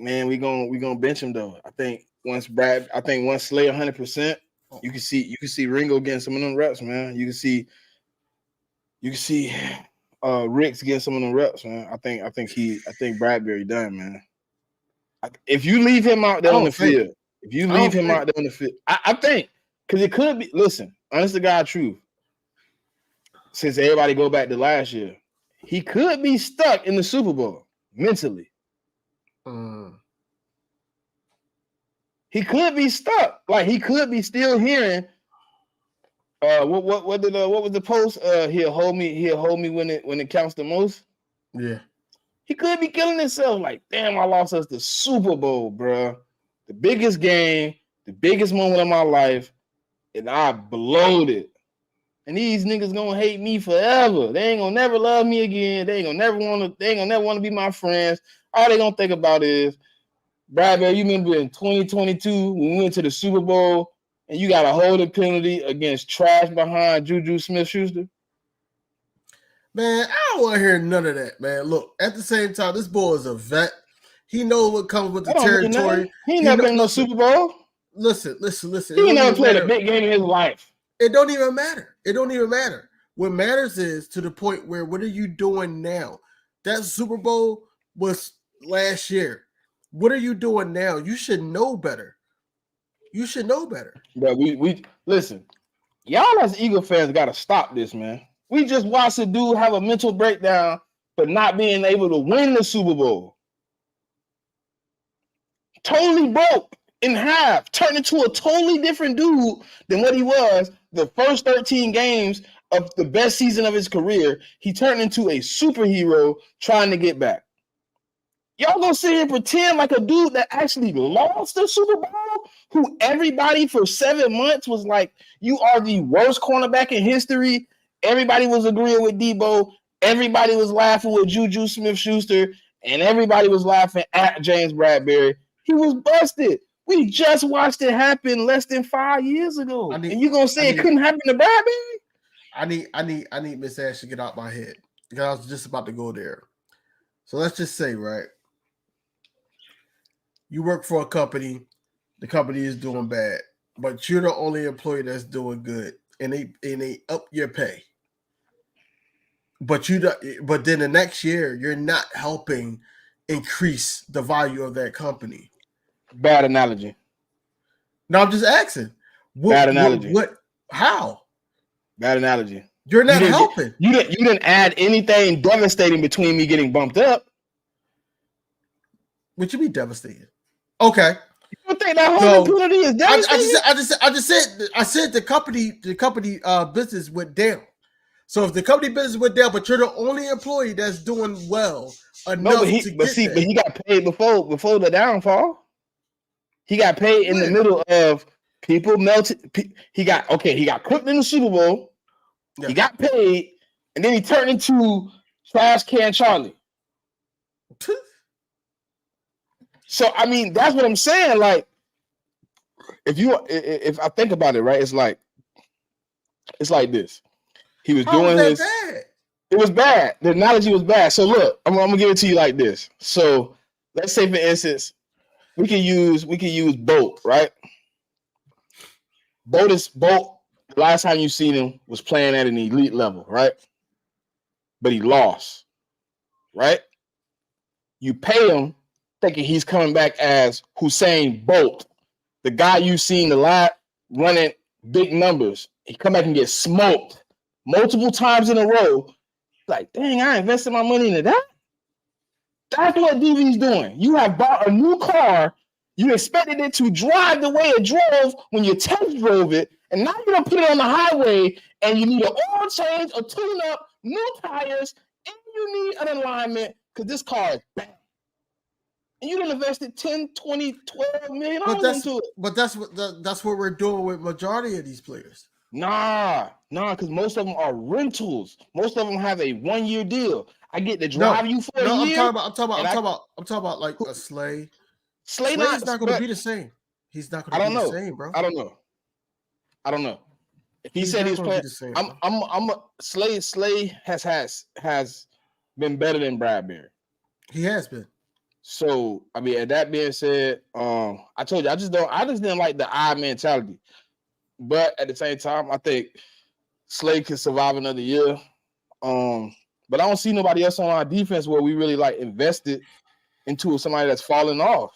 man, we gonna bench him though. I think once Slay 100%, you can see Ringo getting some of them reps, man. You can see Ricks getting some of them reps, man. I think Bradbury done, man. If you leave him out there on the field, I think because it could be. Listen, honest to God, truth. Since everybody go back to last year, he could be stuck in the Super Bowl mentally. He could be stuck. Like he could be still hearing. What was the post? He'll hold me when it counts the most. Yeah. He could be killing himself. Like, damn, I lost us the Super Bowl, bro. The biggest game, the biggest moment of my life, and I blowed it. And these niggas gonna hate me forever. They ain't gonna never love me again. They ain't gonna never want to be my friends. All they gonna think about is, Bradbury, you remember in 2022 when we went to the Super Bowl and you got a holding penalty against trash behind Juju Smith-Schuster? Man, I don't want to hear none of that, man. Look, at the same time, this boy is a vet. He knows what comes with the That don't mean nothing. territory. He ain't never been in no Super Bowl. Listen. He ain't never played a big game in his life. It don't even matter. What matters is to the point where what are you doing now? That Super Bowl was last year. What are you doing now? You should know better. But we listen. Y'all as Eagle fans got to stop this, man. We just watched a dude have a mental breakdown for not being able to win the Super Bowl. Totally broke in half, turned into a totally different dude than what he was the first 13 games of the best season of his career. He turned into a superhero trying to get back. Y'all gonna sit here and pretend like a dude that actually lost the Super Bowl, who everybody for 7 months was like, you are the worst cornerback in history. Everybody was agreeing with Debo. Everybody was laughing with Juju Smith-Schuster. And everybody was laughing at James Bradbury. He was busted. We just watched it happen less than 5 years ago. And you gonna say it couldn't happen to Bradbury? I need Miss Ash to get out my head because I was just about to go there. So let's just say, right? You work for a company, the company is doing bad, but you're the only employee that's doing good, and they up your pay. But then the next year you're not helping increase the value of that company. Bad analogy. No, I'm just asking. Bad analogy. What? How? Bad analogy. You're not helping. You didn't add anything devastating between me getting bumped up. Would you be devastated? Okay. You don't think that whole penalty is devastating? I said the company business went down. So if the company business went down, but you're the only employee that's doing well enough but he got paid before the downfall. He got paid in the middle of people melted. He got cooked in the Super Bowl. Yeah. He got paid, and then he turned into Trash Can Charlie. So I mean, that's what I'm saying. Like, if I think about it, right, it's like this. He was doing his. Bad? It was bad. The analogy was bad. So look, I'm gonna give it to you like this. So let's say, for instance, we can use Bolt, right? Bolt. Last time you seen him was playing at an elite level, right? But he lost, right? You pay him thinking he's coming back as Usain Bolt, the guy you've seen a lot running big numbers. He come back and get smoked multiple times in a row. Like, dang, I invested my money into that. That's what DV's doing. You have bought a new car. You expected it to drive the way it drove when you test drove it, and now you're gonna put it on the highway, and you need an oil change, a tune-up, new tires, and you need an alignment because this car is bad. And you done invested 10, 20, 12 million dollars into it. But that's what we're doing with majority of these players. Nah, because most of them are rentals. Most of them have a 1-year deal. I get to drive you for a year. I'm talking about like a Slay. Slay's not going to be the same. He's not going to be the same, bro. I don't know. If he said he's playing, Slay has been better than Bradbury. He has been. So I mean, that being said, I told you I just didn't like the eye mentality. But at the same time, I think Slay can survive another year. But I don't see nobody else on our defense where we really like invested into somebody that's falling off.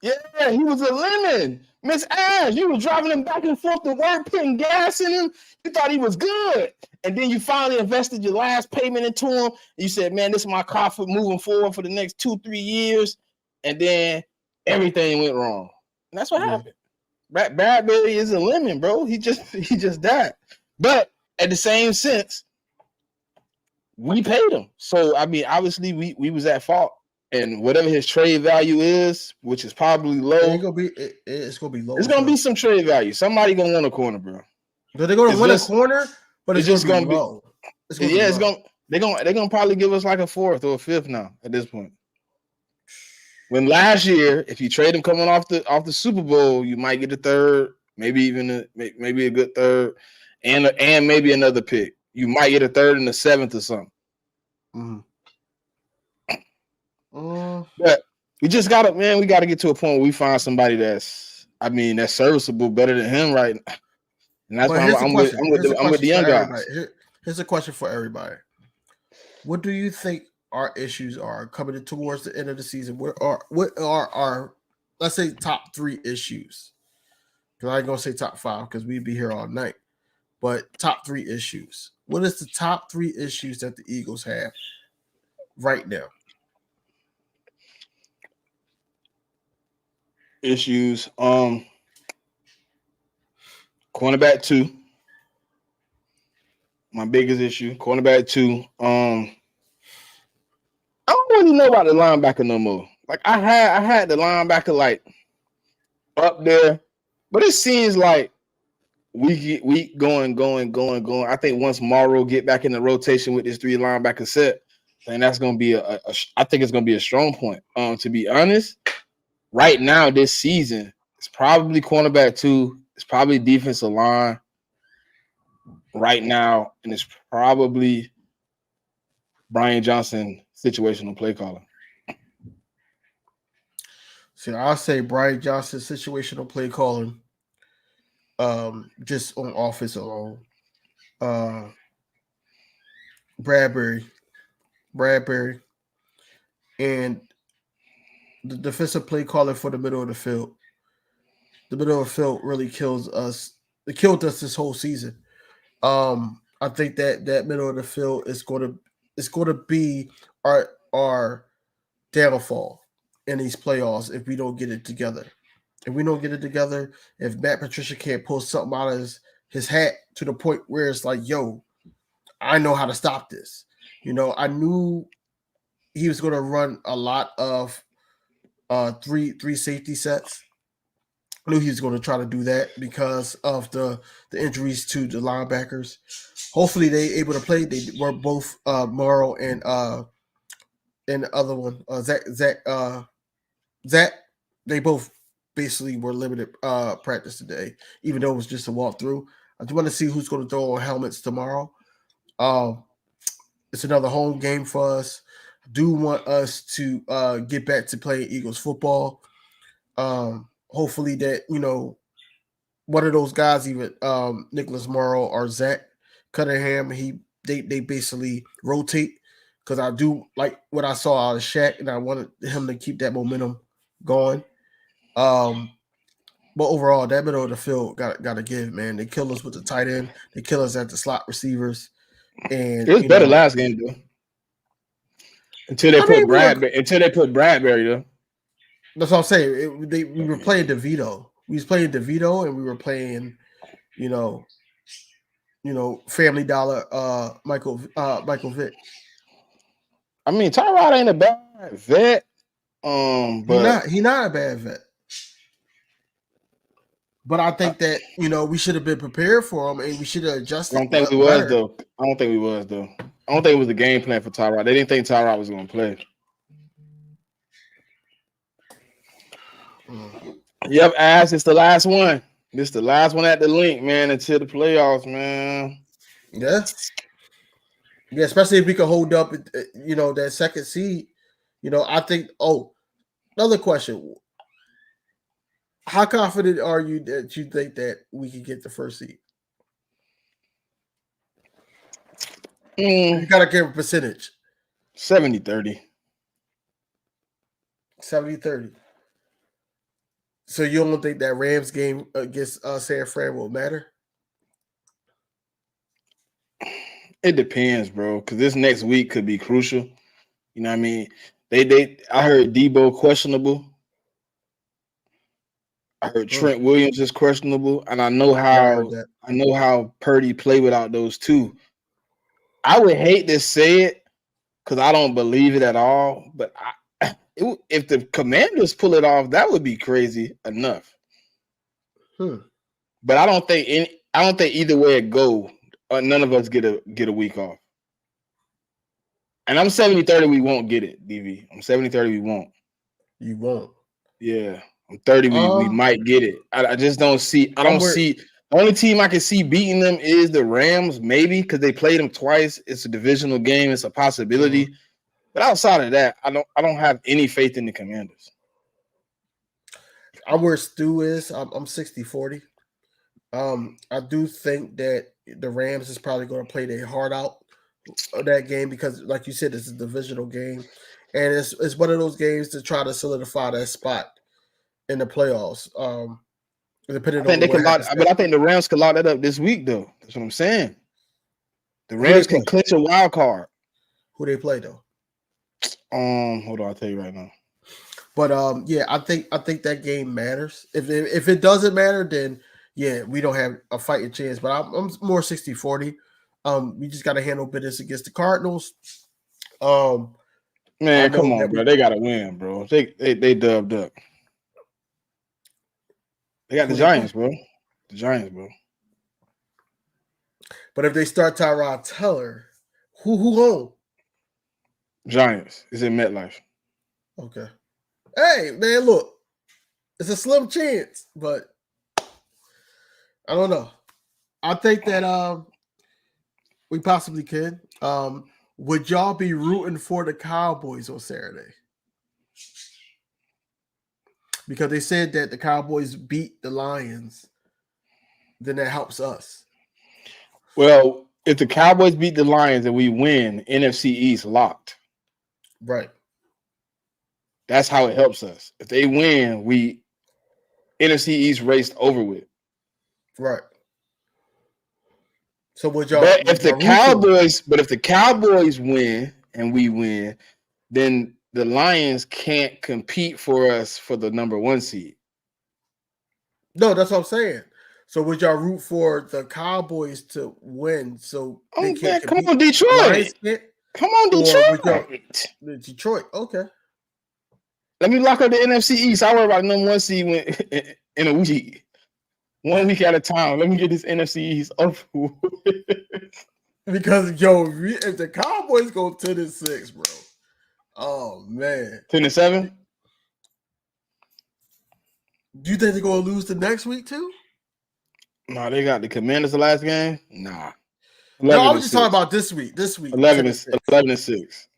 Yeah, he was a lemon. Miss Ash, you was driving him back and forth to work, putting gas in him. You thought he was good. And then you finally invested your last payment into him. And you said, man, this is my car for moving forward for the next 2-3 years. And then everything went wrong. And that's what happened. Bradbury is a lemon, bro. He just died. But at the same sense, we paid him. So, I mean, obviously, we was at fault. And whatever his trade value is, which is probably low, it's gonna be low. It's gonna be some trade value. Somebody gonna want a corner, bro. But they're gonna win a corner, but it's just gonna be low. They're gonna probably give us like a 4th or a 5th now at this point. When last year, if you trade him coming off the Super Bowl, you might get a 3rd, maybe even maybe a good 3rd, and maybe another pick. You might get a 3rd and a 7th or something. Mm-hmm. But we just gotta, man. We gotta get to a point where we find somebody that's serviceable, better than him, right? And that's But why here's the question. I'm with the For young everybody. guys. Here's a question for everybody. What do you think our issues are coming towards the end of the season? What are our, let's say, top 3 issues? Because I ain't gonna say top 5 because we'd be here all night. But top 3 issues. What is the top 3 issues that the Eagles have right now? Issues. Cornerback 2. My biggest issue. Cornerback 2. I don't really know about the linebacker no more. Like I had the linebacker like up there, but it seems like we going. I think once Morrow get back in the rotation with this 3 linebacker set, then that's gonna be I think it's gonna be a strong point. To be honest, right now this season, it's probably cornerback 2, it's probably defensive line right now, and it's probably Brian Johnson situational play caller. So I'll say Brian Johnson situational play calling. Just on offense alone. Bradbury, and the defensive play calling for the middle of the field. The middle of the field really kills us. It killed us this whole season. I think that middle of the field is going to be our downfall in these playoffs if we don't get it together. If we don't get it together, if Matt Patricia can't pull something out of his hat to the point where it's like, yo, I know how to stop this. I knew he was going to run a lot of three safety sets. I knew he was going to try to do that because of the injuries to the linebackers. Hopefully they able to play. They were both Morrow and the other one Zach. They both basically were limited practice today, even though it was just a walkthrough. I do want to see who's going to throw on helmets tomorrow. It's another home game for us. I do want us to get back to playing Eagles football. Hopefully that, one of those guys, even Nicholas Morrow or Zach Cunningham, they basically rotate, because I do like what I saw out of Shaq, and I wanted him to keep that momentum going. But overall, that middle of the field got to give, man. They kill us with the tight end. They kill us at the slot receivers. And It was better last game though. Until they put Bradbury though. That's what I'm saying. We were playing DeVito. We was playing DeVito, and we were playing, Family Dollar, Michael Vick. I mean, Tyrod ain't a bad vet. But he not a bad vet. But I think that we should have been prepared for him, and we should have adjusted. I don't think we was though. I don't think it was the game plan for Tyrod. They didn't think Tyrod was going to play. Yep, Ash, it's the last one. This the last one at the link, man, until the playoffs, man. Yeah. Yeah, especially if we could hold up, that second seed. I think. Oh, another question. How confident are you that you think that we can get the first seed? You got to give a percentage. 70-30. 70-30. So you don't think that Rams game against San Fran will matter? It depends, bro, because this next week could be crucial. You know what I mean? I heard Debo questionable. I heard Trent Williams is questionable, and I know how Purdy play without those two. I would hate to say it because I don't believe it at all, but if the Commanders pull it off, that would be crazy enough. But I don't think either way it go, none of us get a week off. And I'm 70-30, we won't get it, DV. I'm 70-30, we won't. You won't. Yeah. I'm 30, we might get it. I just don't see. I don't see. The only team I can see beating them is the Rams, maybe, because they played them twice. It's a divisional game. It's a possibility. But outside of that, I don't have any faith in the Commanders. I'm where Stu is. I'm 60-40. I do think that the Rams is probably going to play their heart out of that game because, like you said, it's a divisional game, and it's one of those games to try to solidify that spot in the playoffs. I Depending think on they what could lock, happens but I next think week. the Rams could lock that up this week, though. That's what I'm saying. The Who they Rams play? can clinch a wild card. Who they play though? Hold on, I'll tell you right now. But yeah, I think that game matters. If it doesn't matter, then yeah, we don't have a fighting chance. But I'm more 60-40. We just got to handle business against the Cardinals. I Man, know come that on, bro. They gotta win, bro. They dubbed up. They got the who they play. Giants, bro. The Giants, bro. But if they start Tyrod Taylor, who home? Giants. It's in MetLife. Okay. Hey man, look, it's a slim chance, but I don't know. I think that we possibly can. Would y'all be rooting for the Cowboys on Saturday? Because they said that the Cowboys beat the Lions, then that helps us. Well, if the Cowboys beat the Lions and we win, NFC East locked. Right. That's how it helps us. If they win, we NFC East raced over with. Right. So would y'all? But if the root Cowboys win and we win, then the Lions can't compete for us for the number 1 seed. No, that's what I'm saying. So would y'all root for the Cowboys to win so they can't Come compete? on, Detroit. Lions can't? Come on, Or would y'all Detroit. Detroit? Okay. Let me lock up the NFC East. I worry about number 1 seed in a week. 1 week at a time. Let me get this NFC East over with. Because yo, if the Cowboys go 10-6, bro, oh man, 10-7. Do you think they're gonna lose the next week too? No, they got the Commanders the last game. Nah. No, I was just talking about this week. This week, 11-6. 11-6.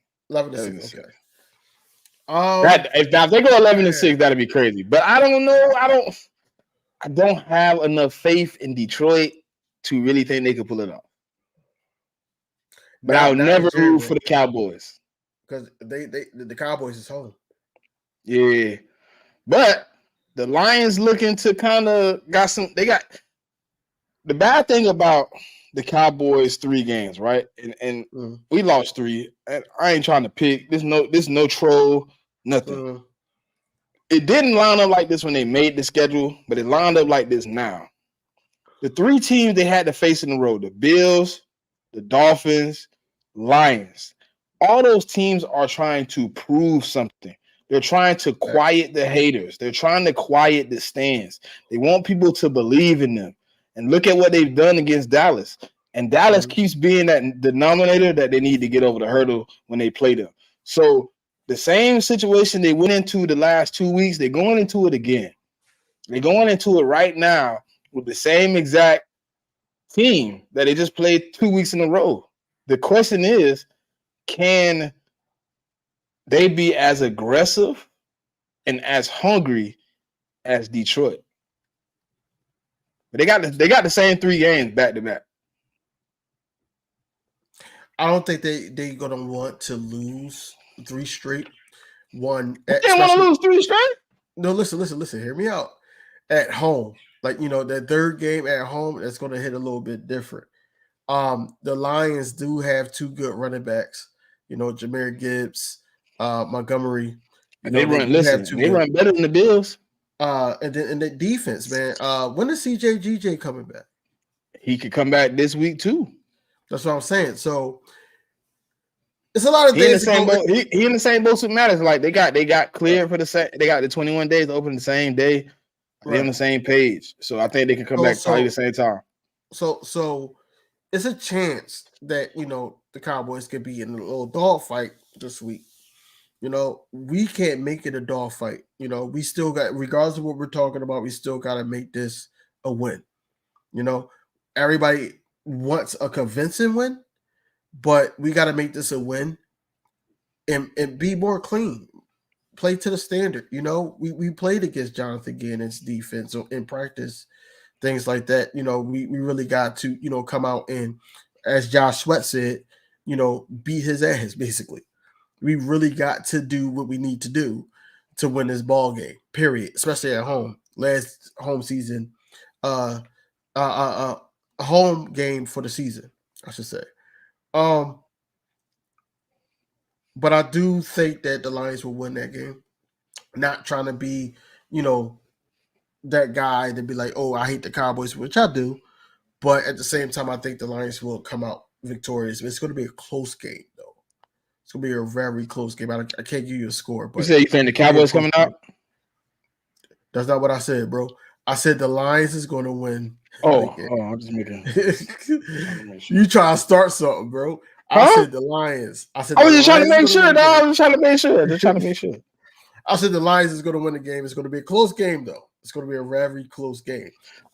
Okay. If they go 11-6, that'd be crazy. But I don't know. I don't have enough faith in Detroit to really think they could pull it off. But I'll never root for the Cowboys because the Cowboys is home. Yeah, but the Lions looking to kind of got some. They got the bad thing about the Cowboys 3 games, right? And we lost 3. And I ain't trying to pick. This no troll, nothing. It didn't line up like this when they made the schedule, but it lined up like this now. The 3 teams they had to face in the road: the Bills, the Dolphins, Lions. All those teams are trying to prove something. They're trying to quiet the haters. They're trying to quiet the stands. They want people to believe in them. And look at what they've done against Dallas. And Dallas keeps being that denominator that they need to get over the hurdle when they play them. So the same situation they went into the last 2 weeks, they're going into it again. They're going into it right now with the same exact team that they just played 2 weeks in a row. The question is, can they be as aggressive and as hungry as Detroit? But they got the same 3 games back to back. I don't think they're gonna want to lose 3 straight. They want to lose 3 straight? No, listen. Hear me out. At home, like that 3rd game at home, that's gonna hit a little bit different. The Lions do have 2 good running backs. Jahmyr Gibbs, Montgomery. They run better than the Bills. And then the defense, man. When is CJ coming back? He could come back this week too. That's what I'm saying. So it's a lot of days. He in the same boat with Matters. Like they got cleared for they got the 21 days open the same day. They're on the same page. So I think they can come back probably the same time. So it's a chance that the Cowboys could be in a little dogfight this week. We can't make it a dogfight. We still got, regardless of what we're talking about, we still got to make this a win. Everybody wants a convincing win, but we got to make this a win. and be more clean. Play to the standard. You know, we played against Jonathan Gannon's defense in practice, things like that. You know, we really got to, you know, come out and, as Josh Sweat said, you know, beat his ass, basically. We really got to do what we need to do to win this ball game, period, especially at home. Last home season, uh, a home game for the season, I should say. But I do think that the Lions will win that game. Not trying to be, you know, that guy to be like, oh, I hate the Cowboys, which I do. But at the same time, I think the Lions will come out victorious. It's going to be a close game, though. It's going to be a very close game. I can't give you a score, but you say you think the Cowboys coming out? That's not what I said, bro. I said the Lions is going to win. I'm just making. You try to start something, bro. I said the Lions. I was just trying to make sure, dog. I was trying to make sure. Just trying to make sure. I said the Lions is going to win the game. It's going to be a close game, though. It's going to be a very close game.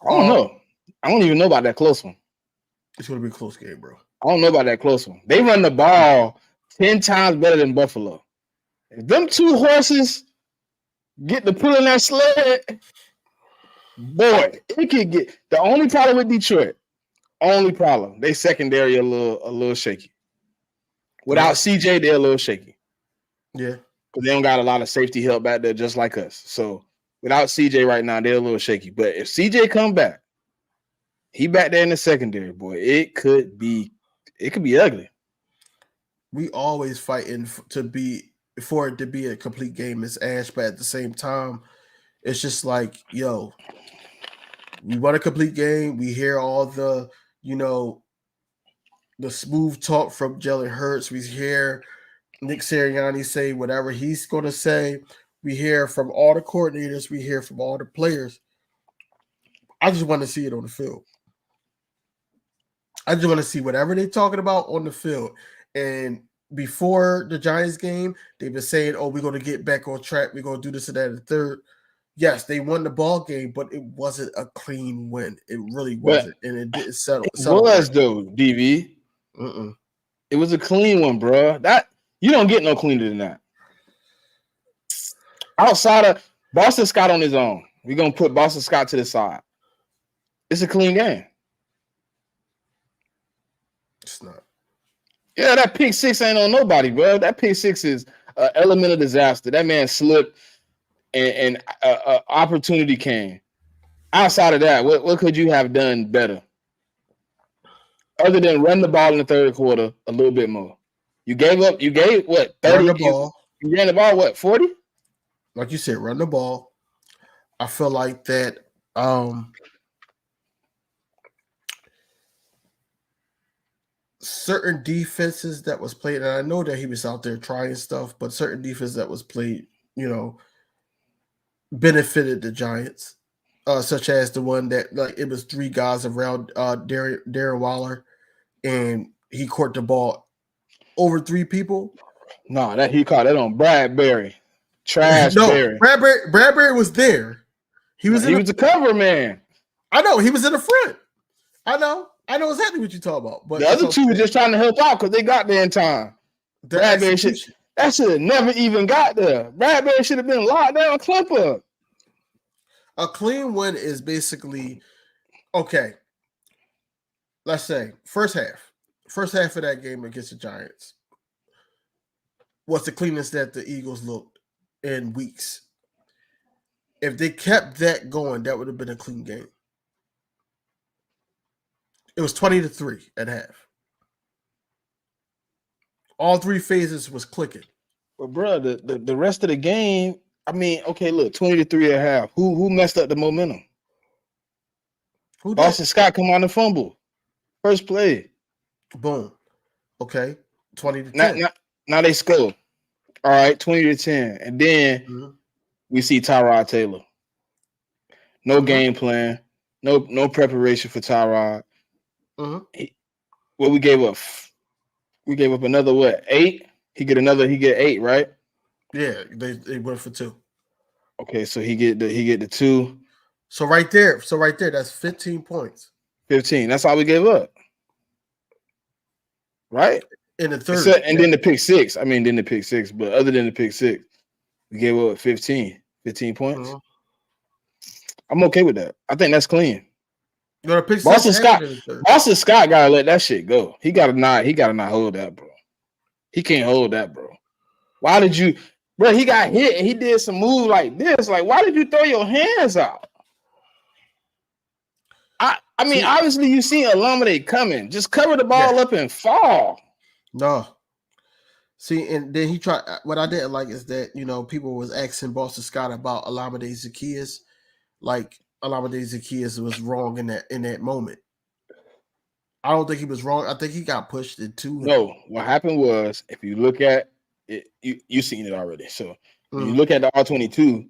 I don't know. I don't even know about that close one. It's going to be a close game, bro. I don't know about that close one. They run the ball 10 times better than Buffalo. If them two horses get to pulling that sled, boy, it could get. The only problem with Detroit, they secondary a little shaky. Without CJ, they're a little shaky. Yeah. Because they don't got a lot of safety help back there, just like us. So without CJ right now, they're a little shaky. But if CJ come back, he back there in the secondary, boy, it could be ugly. We always fighting for it to be a complete game as Ash, but at the same time, it's just like, yo, we want a complete game. We hear all the, you know, the smooth talk from Jalen Hurts. We hear Nick Sirianni say whatever he's going to say. We hear from all the coordinators. We hear from all the players. I just want to see it on the field. I just want to see whatever they're talking about on the field. And before the Giants game, they've been saying, oh, we're going to get back on track. We're going to do this and that and the third. Yes, they won the ball game, but it wasn't a clean win. It really wasn't. And it didn't settle. It was, though, DV. It was a clean one, bro. That you don't get no cleaner than that. Outside of Boston Scott on his own, we're going to put Boston Scott to the side. It's a clean game. It's not. Yeah, that pick six ain't on nobody, bro. That pick six is an element of disaster. That man slipped, and opportunity came. Outside of that, what could you have done better? Other than run the ball in the third quarter a little bit more. You gave what, 30? Run the ball. You ran the ball, what, 40? Like you said, run the ball. I feel like that certain defenses that was played, and I know that he was out there trying stuff, but certain defense that was played, you know, benefited the Giants, such as the one that, like, it was three guys around Darren Waller, and he caught the ball over three people. No, that he caught that on Bradbury. Berry. Bradbury was there. He was a cover man. I know he was in the front. I know exactly what you're talking about. But the other two were just trying to help out because they got there in time. Bradbury should have never even got there. Bradbury should have been locked down, clump up. A clean win is basically, okay, let's say first half of that game against the Giants was the cleanest that the Eagles looked in weeks. If they kept that going, that would have been a clean game. It was 20-3 at half. All three phases was clicking. Well, bro, the rest of the game, I mean, okay, look, 20-3 at half. Who messed up the momentum? Who did? Boston Scott come on the fumble. First play. Boom. Okay. 20-10. Now they score. All right, 20-10. And then we see Tyrod Taylor. No game plan. No preparation for Tyrod. We gave up. We gave up another what? 8. He get 8, right? Yeah, they went for 2. Okay, so he get the 2. So right there, that's 15 points. 15. That's all we gave up. Right? in the third. And then the pick six. I mean, then the pick six. But other than the pick six, we gave up 15 points. Mm-hmm. I'm okay with that. I think that's clean. You know, pick six Boston Scott gotta let that shit go. He gotta not hold that, bro. He can't hold that, bro. Why did you, bro? He got hit and he did some move like this. Like, why did you throw your hands out? I mean, obviously you seen Alameda coming. Just cover the ball up and fall. No. See, and then he tried. What I didn't like is that, you know, people was asking Boston Scott about Alameda Zaccheaus. Like, Alameda Zaccheaus was wrong in that moment. I don't think he was wrong. I think he got pushed into. No, what happened was, if you look at it, you seen it already. So when you look at the R22,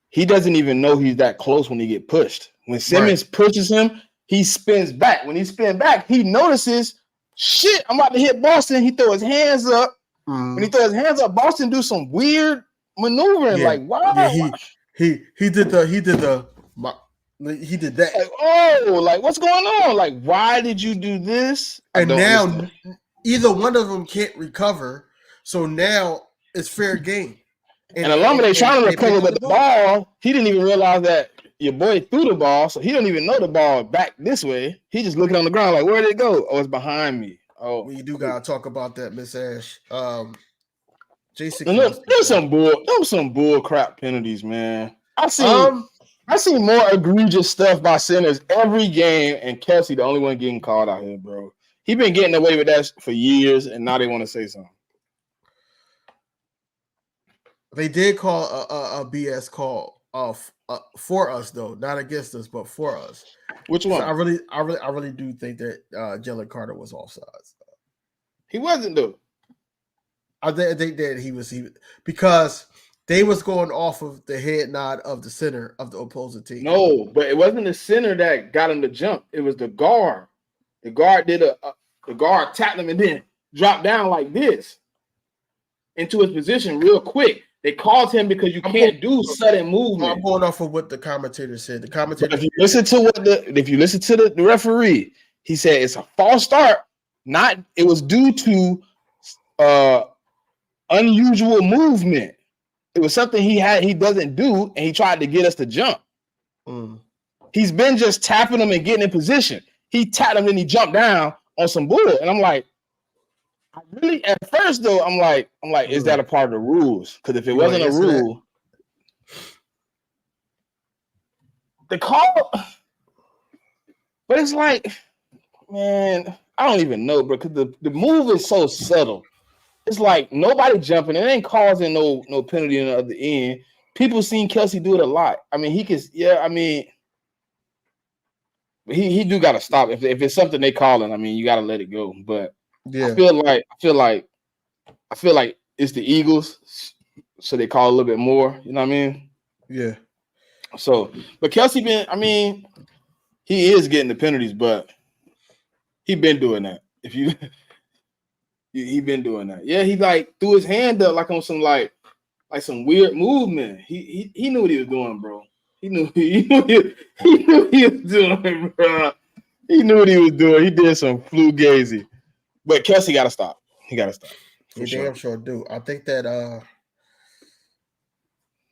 he doesn't even know he's that close when he get pushed. When Simmons pushes him, he spins back. When he spins back, he notices, shit, I'm about to hit Boston. He throw his hands up. When he throws his hands up, Boston do some weird maneuvering. Yeah. Like, wow. Yeah, he did that. Like, oh, like, what's going on? Like, why did you do this? And now understand. Either one of them can't recover. So now it's fair game. And Alameda trying to recover with the ball. He didn't even realize that your boy threw the ball, so he don't even know the ball back this way. He just looking on the ground like, where did it go? Oh, it's behind me. Oh, we do gotta talk about that, Miss Ash. Jason, there's some bull crap penalties, man. I see more egregious stuff by centers every game, and Kelsey the only one getting called out here, bro. He been getting away with that for years, and now they want to say something. They did call a BS call for us though, not against us, but for us. Which one? So I really do think that Jalen Carter was offsides. He wasn't though. I think that he was because they was going off of the head nod of the center of the opposing team. No, but it wasn't the center that got him to jump. It was the guard. The guard did the guard tapped him and then dropped down like this into his position real quick. They called him because you can't do sudden movement. I'm going off of what the commentator said. The commentator. If you listen to the referee, he said it's a false start. It was due to unusual movement. It was something he doesn't do, and he tried to get us to jump. He's been just tapping him and getting in position. He tapped him and he jumped down on some bull, and I'm like, really? At first though, I'm like, is that a part of the rules? Because if it wasn't a rule, the call. But it's like, man, I don't even know, bro. Because the move is so subtle. It's like nobody jumping. It ain't causing no penalty on the other end. People seen Kelsey do it a lot. I mean, he can. Yeah, I mean, he do got to stop. If it's something they calling, I mean, you got to let it go. But yeah, I feel like it's the Eagles, so they call a little bit more. You know what I mean? Yeah. So, but Kelsey he is getting the penalties, but he been doing that. He been doing that. Yeah, he like threw his hand up like on some like some weird movement. He knew what he was doing, bro. He knew what he was doing, bro. He knew what he was doing. He did some flugazy. But Kelsey got to stop. He got to stop. He damn sure do. I think that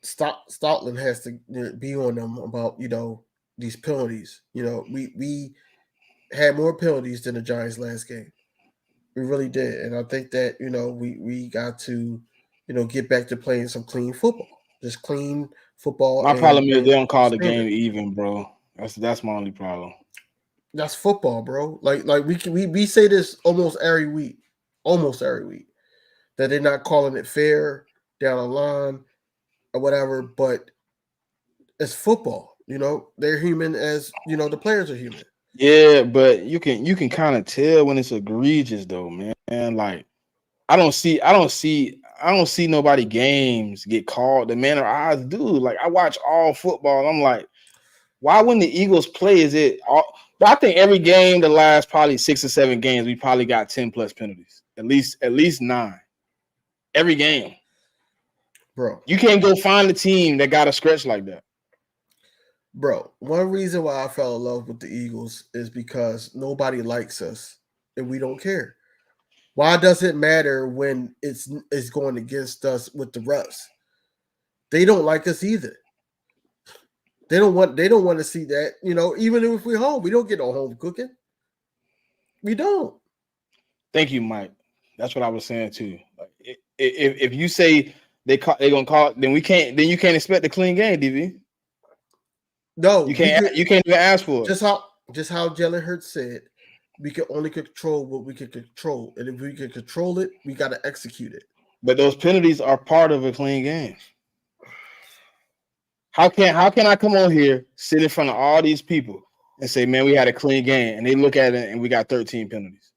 Stoutland has to be on them about, you know, these penalties. You know, we had more penalties than the Giants last game. We really did. And I think that, you know, we got to, you know, get back to playing some clean football. Just clean football. My problem is they don't call the game even, bro. That's my only problem. That's football, bro. Like we say this almost every week, that they're not calling it fair down the line or whatever, but it's football. You know, they're human as, you know, the players are human. Yeah, but you can kind of tell when it's egregious though, man. Like I don't see nobody games get called the manner I do. Like I watch all football. I'm like, why wouldn't the Eagles play? Is it all? But I think every game, the last probably 6 or 7 games, we probably got 10 plus penalties. At least 9. Every game. Bro. You can't go find a team that got a stretch like that. Bro, one reason why I fell in love with the Eagles is because nobody likes us and we don't care. Why does it matter when it's going against us with the refs? They don't like us either. They don't want to see that. Even if we're home, we don't get no home cooking. We don't. Thank you, Mike. That's what I was saying too. Like, if you say they gonna call it, then we can't. Then you can't expect a clean game, DV. No, You we can't. could You can't even ask for it. just how Jalen Hurts said, we can only control what we can control, and if we can control it, we got to execute it. But those penalties are part of a clean game. How can I come on here, sit in front of all these people, and say, man, we had a clean game, and they look at it and we got 13 penalties.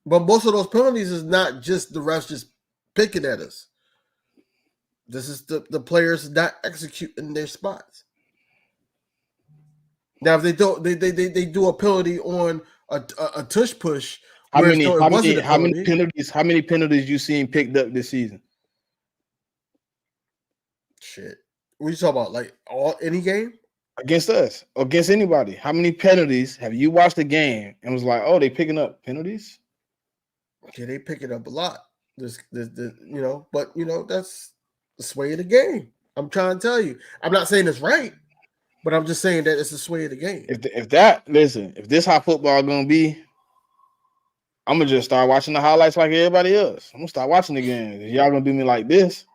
But most of those penalties is not just the refs just picking at us. This is the players not executing their spots. Now, if they don't, they do a penalty on a tush push, How whereas many though it how wasn't many a how many penalty. penalties how many penalties you seen picked up this season Shit, what you talking about? Like any game? against us or against anybody? How many penalties have you watched the game and was like, oh, they picking up penalties? Yeah, they pick it up a lot. But that's the sway of the game. I'm trying to tell you. I'm not saying it's right, but I'm just saying that it's the sway of the game. If this how football gonna be, I'm gonna just start watching the highlights like everybody else. I'm gonna start watching the game. If y'all gonna do me like this,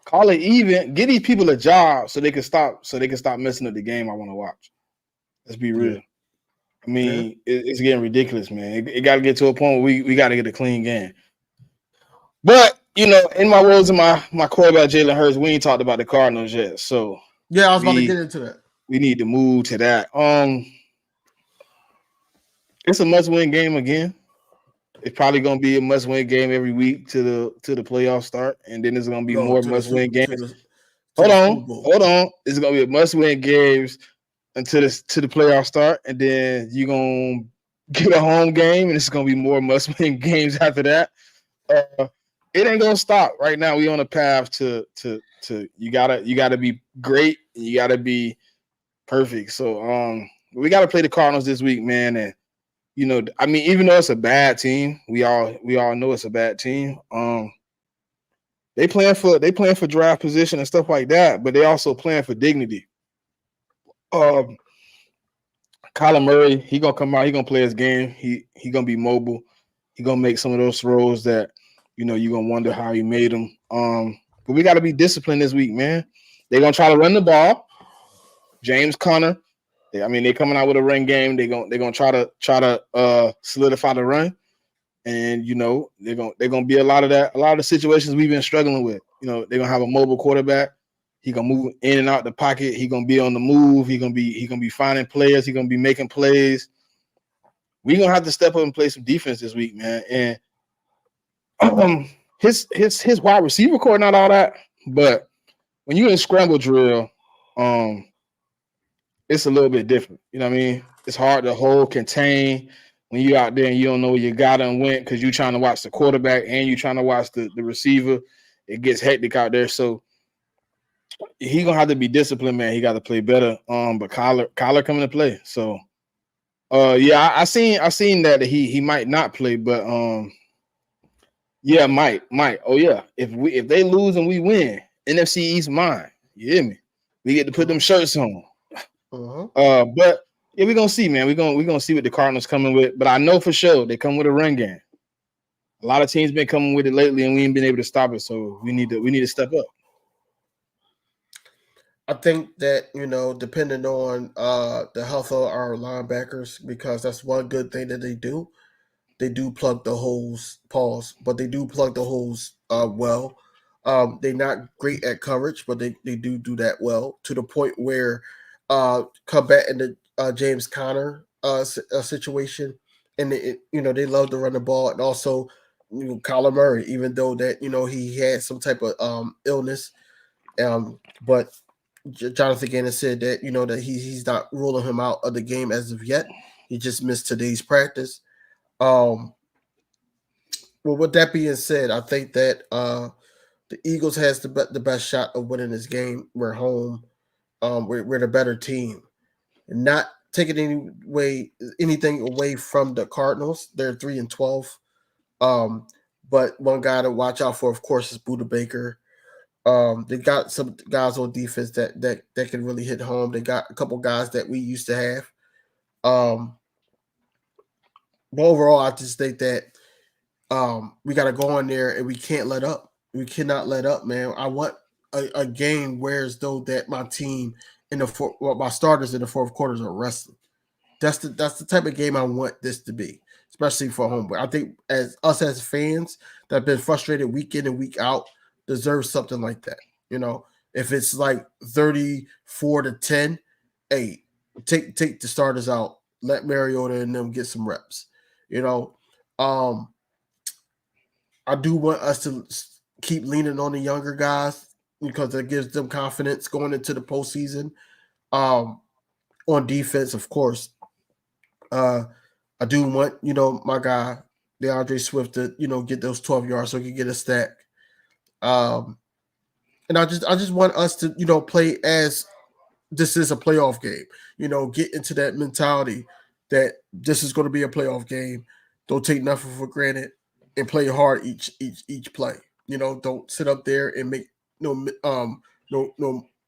call it even. Get these people a job so they can stop messing up the game I want to watch. Let's be real. Yeah. I mean, it's getting ridiculous, man. It got to get to a point where we got to get a clean game. But in my words of my quarterback Jalen Hurts, we ain't talked about the Cardinals yet. So Yeah, I was about to get into that. we need to move to that. It's a must-win game again. It's probably gonna be a must-win game every week to the playoffs start, and then there's gonna be No, more to the must-win games. to the Super Bowl. Hold on. It's gonna be a must-win games until the playoffs start, and then you're gonna get a home game, and it's gonna be more must-win games after that. It ain't gonna stop. Right now, we on a path to you gotta be great, and you gotta be perfect. So we gotta play the Cardinals this week, man. And I mean, even though it's a bad team, we all know it's a bad team. They playing for draft position and stuff like that, but they also playing for dignity. Kyler Murray, he gonna come out, he gonna play his game. He gonna be mobile. He gonna make some of those throws that you're gonna wonder how he made them. But we got to be disciplined this week, man. They're gonna try to run the ball. James Conner. They coming out with a run game. They're gonna try to solidify the run, and they're gonna be a lot of the situations we've been struggling with. They're gonna have a mobile quarterback. He gonna move in and out the pocket. He gonna be on the move. He gonna be finding players. He gonna be making plays. We gonna have to step up and play some defense this week, man. And his wide receiver core not all that, but when you're in scramble drill, it's a little bit different. You know what I mean? It's hard to hold, contain when you out there and you don't know where you got and went because you're trying to watch the quarterback and you're trying to watch the receiver. It gets hectic out there. So he gonna have to be disciplined, man. He got to play better. But Kyler coming to play. So yeah, I seen that he might not play, but yeah, might. Oh yeah. If they lose and we win, NFC East mine. You hear me? We get to put them shirts on. But yeah, we're gonna see, man. We're gonna see what the Cardinals coming with. But I know for sure they come with a run game. A lot of teams been coming with it lately, and we ain't been able to stop it. So we need to step up. I think that depending on the health of our linebackers, because that's one good thing that they do. They do plug the holes, but they do plug the holes well. They're not great at coverage, but they do that well to the point where combating the James Conner situation, and they love to run the ball, and also Kyler Murray, even though that he had some type of illness, but Jonathan Gannon said that that he's not ruling him out of the game as of yet. He just missed today's practice. Well, with that being said, I think that the Eagles has the best shot of winning this game. We're home. We're the better team. Not taking anything away from the Cardinals. They're 3-12. But one guy to watch out for, of course, is Buda Baker. They got some guys on defense that can really hit home. They got a couple guys that we used to have. But overall, I just think that we got to go in there and we can't let up. We cannot let up, man. I want a game where as though that my team my starters in the fourth quarters are resting. That's the type of game I want this to be, especially for home. But I think as fans that have been frustrated week in and week out deserve something like that. If it's like 34-10, hey, take the starters out. Let Mariota and them get some reps. I do want us to keep leaning on the younger guys because it gives them confidence going into the postseason. On defense, of course, I do want my guy DeAndre Swift to get those 12 yards so he can get a stack. And I just want us to play as this is a playoff game. Get into that mentality that this is going to be a playoff game. Don't take nothing for granted and play hard each play. Don't sit up there and make no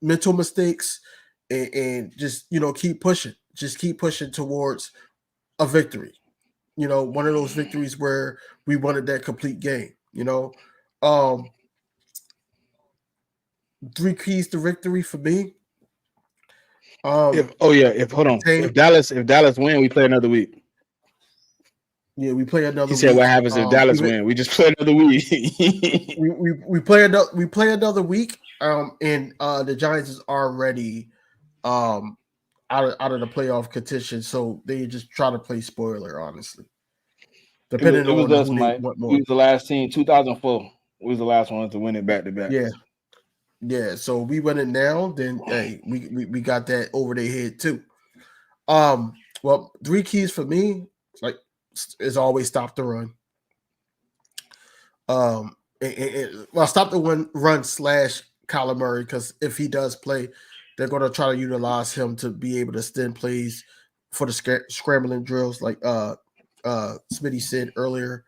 mental mistakes and just keep pushing. Just keep pushing towards a victory. One of those victories where we wanted that complete game. 3 keys to victory for me. If Dallas win, we play another week. Yeah, we play another week. He said, "What happens if Dallas win? We just play another week." we play another week. And the Giants is already out of the playoff contention, so they just try to play spoiler. Honestly, depending on us, who Mike. they want more. We was the last team. 2004. We was the last one to win it back to back. Yeah. So we win it now. Then hey, we got that over their head too. Well, 3 keys for me, like, is always stop the run. Stop the run / Kyler Murray, because if he does play, they're going to try to utilize him to be able to extend plays for the scrambling drills, like Smitty said earlier.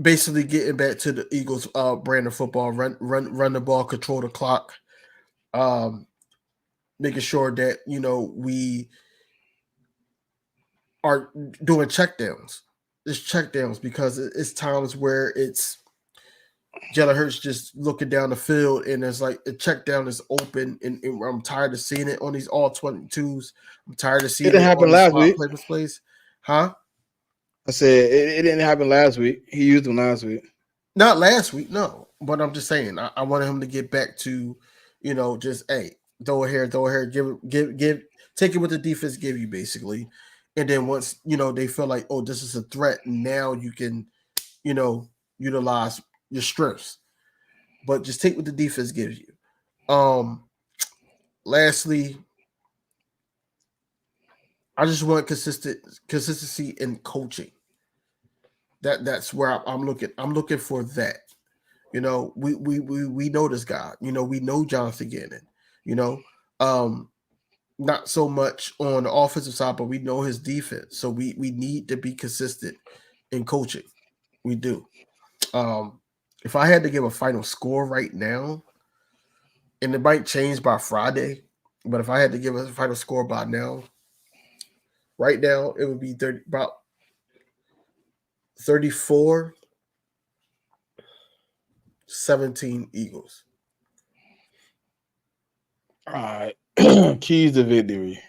Basically getting back to the Eagles brand of football, run the ball, control the clock, making sure that we are doing checkdowns. It's checkdowns because it's times where it's Jalen Hurts just looking down the field and it's like the check down is open, and I'm tired of seeing it on these all 22s. I'm tired of seeing it didn't happen last week. Plays. Huh? I said it didn't happen last week. He used them last week. Not last week, no. But I'm just saying, I wanted him to get back to, just hey, throw it here, give, take it what the defense give you, basically. And then once they feel like, oh, this is a threat, now you can, utilize your strengths. But just take what the defense gives you. Lastly, I just want consistency in coaching. That's where I'm looking. I'm looking for that. We know this guy. We know Jonathan Gannon. Not so much on the offensive side, but we know his defense. So we need to be consistent in coaching. We do. If I had to give a final score right now, and it might change by Friday, but if I had to give a final score by now, right now it would be about 34-17 Eagles. All right. Keys to victory.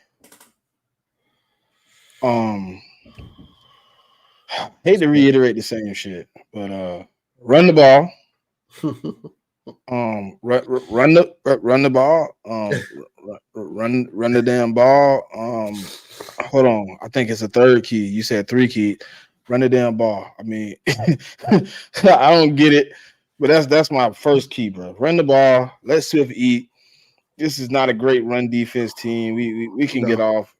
Hate to reiterate the same shit, but run the ball. Run the ball. Run the damn ball. Hold on. I think it's a third key. You said 3 key. Run the damn ball. I mean, I don't get it, but that's my first key, bro. Run the ball. Let Swift eat. This is not a great run defense team. We can get off.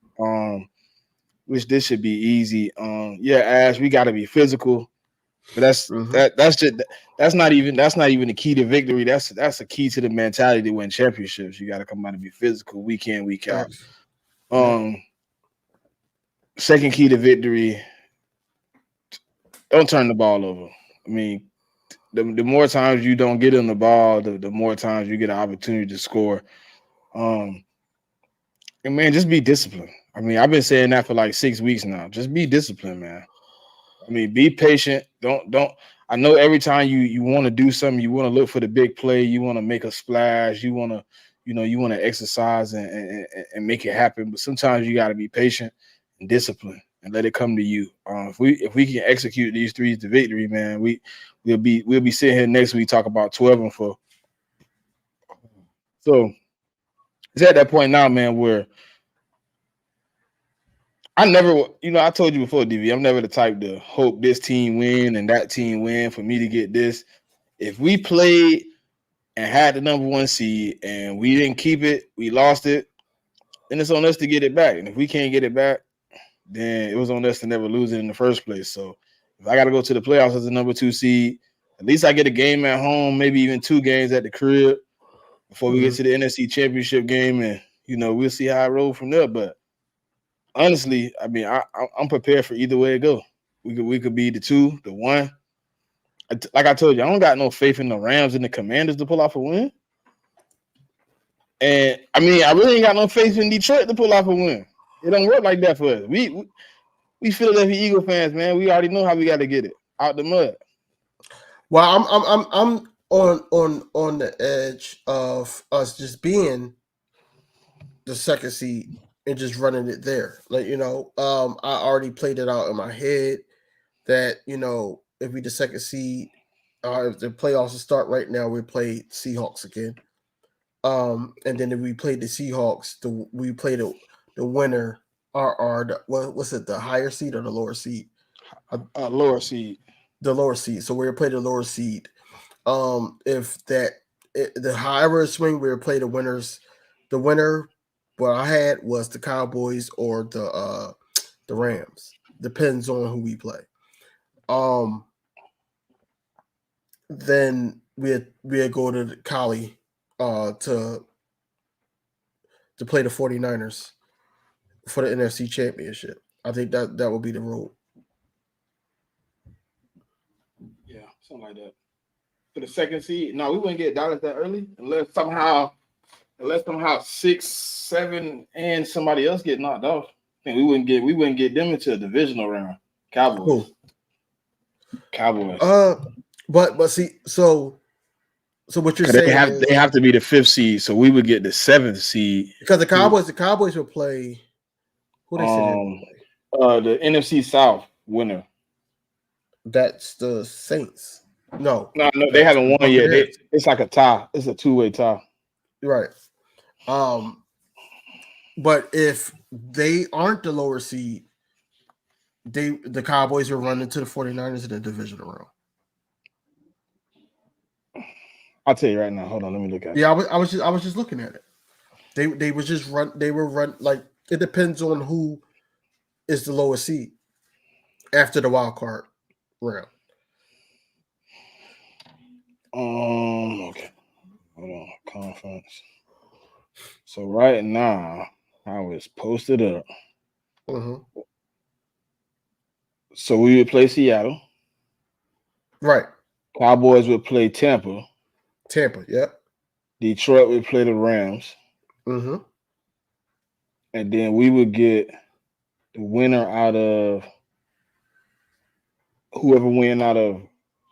Which this should be easy. Yeah, Ash, we got to be physical. But that's not even the key to victory. That's a key to the mentality to win championships. You got to come out and be physical week in, week out. Second key to victory: don't turn the ball over. I mean, the more times you don't get on the ball, the more times you get an opportunity to score. And man, just be disciplined. I mean, I've been saying that for like 6 weeks now. Just be disciplined, man. I mean, be patient. Don't. I know every time you want to do something, you want to look for the big play. You want to make a splash. You want to exercise and make it happen. But sometimes you got to be patient and disciplined and let it come to you. If we can execute these threes to victory, man, we'll be sitting here next week talk about 12 and 4. So it's at that point now, man, where I never, I told you before, DV, I'm never the type to hope this team win and that team win for me to get this. If we played and had the number 1 seed and we didn't keep it, we lost it, then it's on us to get it back. And if we can't get it back, then it was on us to never lose it in the first place. So if I got to go to the playoffs as the number 2 seed, at least I get a game at home, maybe even 2 games at the crib before we get to the NFC Championship game. And, we'll see how I roll from there. But honestly, I mean, I'm prepared for either way it go. We could be the 2, the 1. Like I told you, I don't got no faith in the Rams and the Commanders to pull off a win. And I mean, I really ain't got no faith in Detroit to pull off a win. It don't work like that for us. We Philadelphia Eagle fans, man. We already know how we got to get it out the mud. Well, I'm on the edge of us just being the second seed and just running it there. Like, I already played it out in my head that, if we the second seed, if the playoffs will start right now, we play Seahawks again. And then if we play the Seahawks, we play the winner what's it, the higher seed or the lower seed? Lower seed. The lower seed. So we'll play the lower seed. If the higher swing, we'll play the winners. The winner, what I had was the Cowboys or the Rams. Depends on who we play. Then we'll go to Cali to play the 49ers for the NFC Championship. I think that will be the rule. Yeah, something like that. For the second seed, no, we wouldn't get Dallas that early unless somehow 6, 7, and somebody else get knocked off. I think we wouldn't get them into a divisional round. Cowboys. Cool. Cowboys. But see, so what you're saying they have to be the 5th seed, so we would get the 7th seed because the Cowboys will play. Who they said they would play? The NFC South winner. That's the Saints. No, they haven't won yet. It's like a tie. It's a 2-way tie. Right. But if they aren't the lower seed, the Cowboys will run into the 49ers in the divisional round. I'll tell you right now. Hold on, let me look at it. Yeah, I was just looking at it. They would just run. They will run like it depends on who is the lowest seed after the wild card round. Okay. Hold on. Conference. So right now, how it's posted up. Mm-hmm. So we would play Seattle. Right. Cowboys would play Tampa. Yep. Detroit would play the Rams. Mm-hmm. And then we would get the winner out of whoever win out of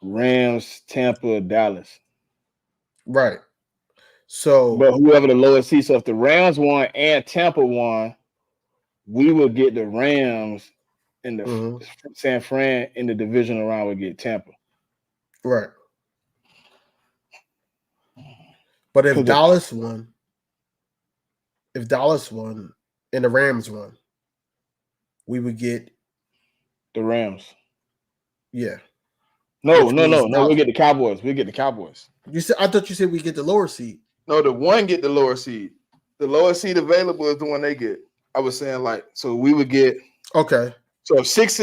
Rams, Tampa, Dallas. Right. So, but whoever the lowest seed. So if the Rams won and Tampa won, we would get the Rams in the San Fran in the divisional round would get Tampa. Right. But if Dallas won and the Rams won, we would get the Rams. Yeah. No. We'll get the Cowboys. I thought you said we get the lower seed. No, the one get the lower seed. The lowest seed available is the one they get. I was saying so we would get okay. So if 6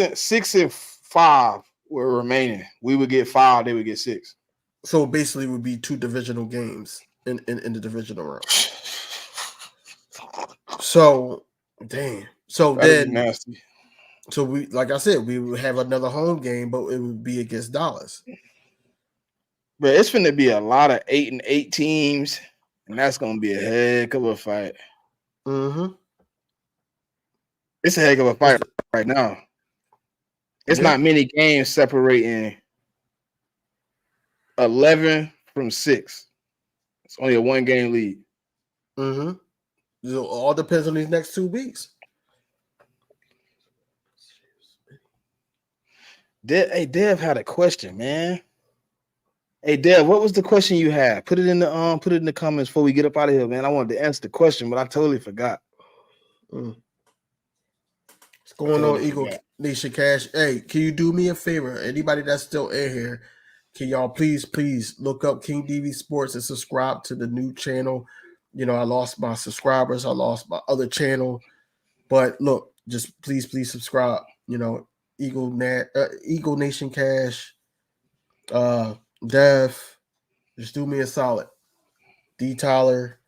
and 5 were remaining. We would get 5, they would get 6. So basically, it would be 2 divisional games in the divisional round. So, damn. So That'd be then, nasty. so we, like I said, we would have another home game, but it would be against Dallas. But it's going to be a lot of 8-8 teams, and that's going to be a heck of a fight. Mm-hmm. It's a heck of a fight right now. It's not many games separating 11 from 6. It's only a 1-game lead. Mm-hmm. It all depends on these next 2 weeks. Hey, Dev had a question, man. Hey, Dev, what was the question you had? Put it in the comments before we get up out of here, man. I wanted to answer the question, but I totally forgot. What's going on, Eagle Nation Cash? Hey, can you do me a favor? Anybody that's still in here, can y'all please look up King DV Sports and subscribe to the new channel? You know, I lost my subscribers. I lost my other channel. But look, just please subscribe. You know, Eagle Nation Cash, Dev, just do me a solid. D Tyler,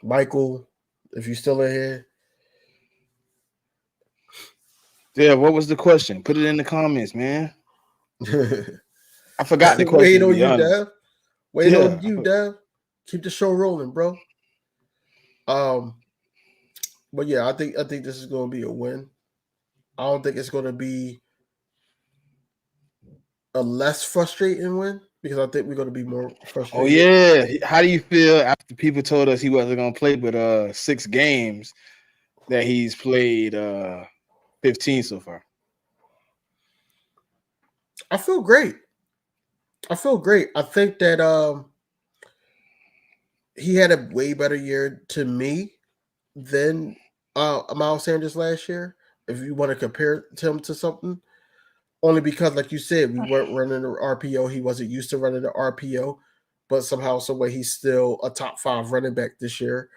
Michael, if you're still in here. Yeah, what was the question? Put it in the comments, man. I forgot the question. Wait on you, Dev. Wait on you, Dev. Keep the show rolling, bro. But yeah, I think this is going to be a win. I don't think it's going to be a less frustrating win because I think we're going to be more frustrated. Oh yeah, how do you feel after people told us he wasn't going to play but 6 games that he's played 15 so far? I feel great. I think that he had a way better year to me than Miles Sanders last year. If you want to compare him to something, only because, like you said, we weren't running the RPO. He wasn't used to running the RPO, but somehow, some way, he's still a top 5 running back this year.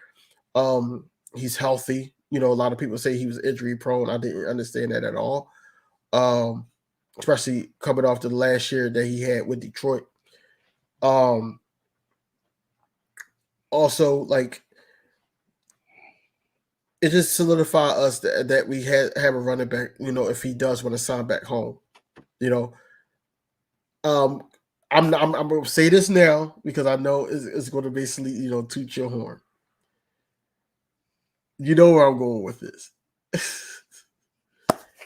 He's healthy. You know, a lot of people say he was injury prone. I didn't understand that at all. Especially coming off the last year that he had with Detroit. Also, like, it just solidified us that we have a running back, you know, if he does want to sign back home. You know, I'm going to say this now because I know it's going to basically, you know, toot your horn. You know where I'm going with this.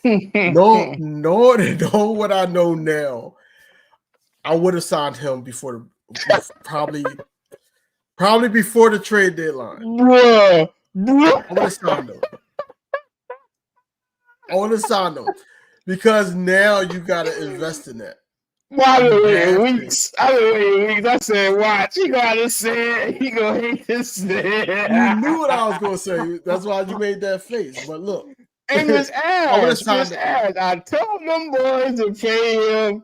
No, what I know now. I would have signed him before probably before the trade deadline. Bruh. I would have signed him. Because now you got to invest in that. I've been waiting weeks. I said, watch. He gonna say it. He gonna hate this. You knew what I was gonna say. That's why you made that face. But look, hey, Miss Ash, I told them boys to pay him.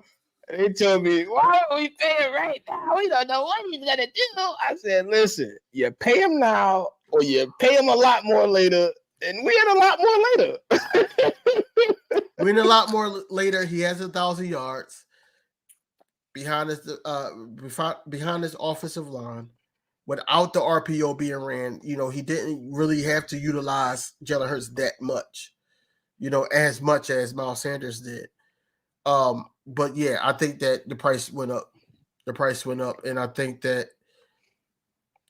They told me, why don't we pay him right now? We don't know what he's gonna do. I said, listen, you pay him now, or you pay him a lot more later. And we had a lot more later. We had a lot more later. He has 1,000 yards behind his offensive line. Without the RPO being ran, you know, he didn't really have to utilize Jalen Hurts that much, you know, as much as Miles Sanders did. But yeah, I think that the price went up. And I think that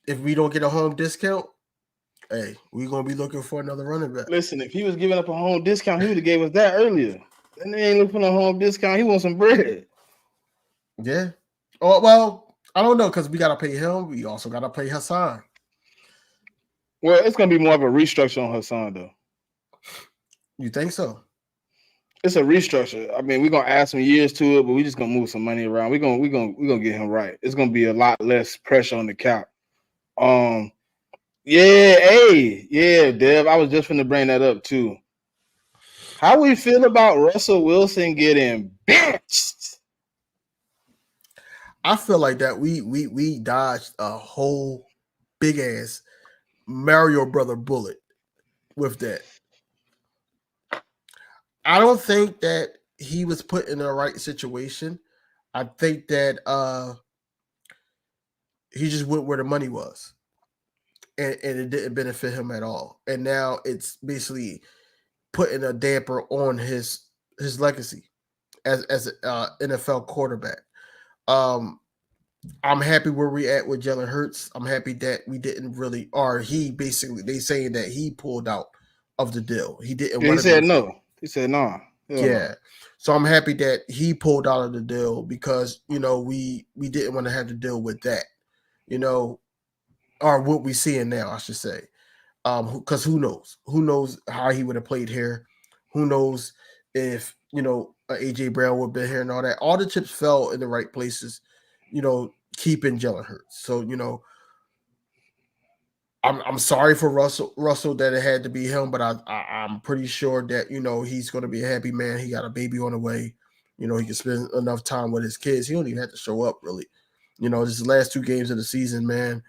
if we don't get a home discount, hey, we're gonna be looking for another running back. Listen, if he was giving up a home discount, he would have gave us that earlier. And they ain't looking for a home discount. He wants some bread. Yeah. Oh well. I don't know because we got to pay him. We also got to pay Hassan. Well, it's going to be more of a restructure on Hassan, though. You think so? It's a restructure. I mean, we're going to add some years to it, but we're just going to move some money around. We're going to get him right. It's going to be a lot less pressure on the cap. Yeah, Dev, I was just going to bring that up, too. How we feel about Russell Wilson getting benched? I feel like that we dodged a whole big ass Mario brother bullet with that. I don't think that he was put in the right situation. I think that he just went where the money was, and it didn't benefit him at all. And now it's basically putting a damper on his legacy as an NFL quarterback. Um, I'm happy where we at with Jalen Hurts. I'm happy that we didn't really, or he basically they saying that he pulled out of the deal. He didn't Yeah, want he to go. said no. He said no. Hell no. Yeah. So I'm happy that he pulled out of the deal because we didn't want to have to deal with that, or what we seeing now, I should say. Because who knows how he would have played here? Who knows if AJ Brown would have been here and all that? All the chips fell in the right places, keeping Jalen Hurts. So I'm sorry for Russell that it had to be him, but I'm pretty sure that he's going to be a happy man. He got a baby on the way. He can spend enough time with his kids. He don't even have to show up really. This is the last 2 games of the season, man.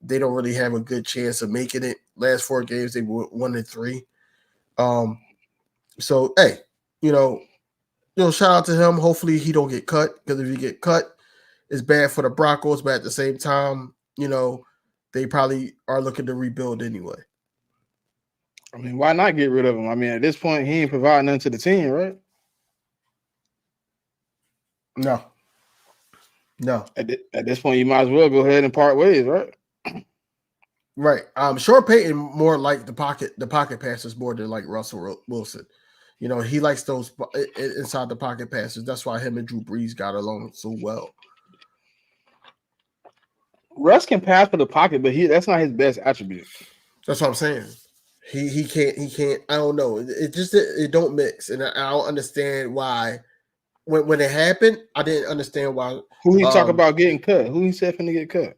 They don't really have a good chance of making it. Last 4 games they were 1-3. So hey, shout out to him. Hopefully he don't get cut, because if he get cut, it's bad for the Broncos. But at the same time, they probably are looking to rebuild anyway. I mean, why not get rid of him? I mean, at this point, he ain't providing nothing to the team, right? No. At this point, you might as well go ahead and part ways, right? Right. Sean Payton more like the pocket passes more than like Russell Wilson. He likes those inside the pocket passes. That's why him and Drew Brees got along so well. Russ can pass for the pocket, but that's not his best attribute. That's what I'm saying. He can't. I don't know. It don't mix, and I don't understand why. When it happened, I didn't understand why. Who he talk about getting cut? Who he said finna get cut?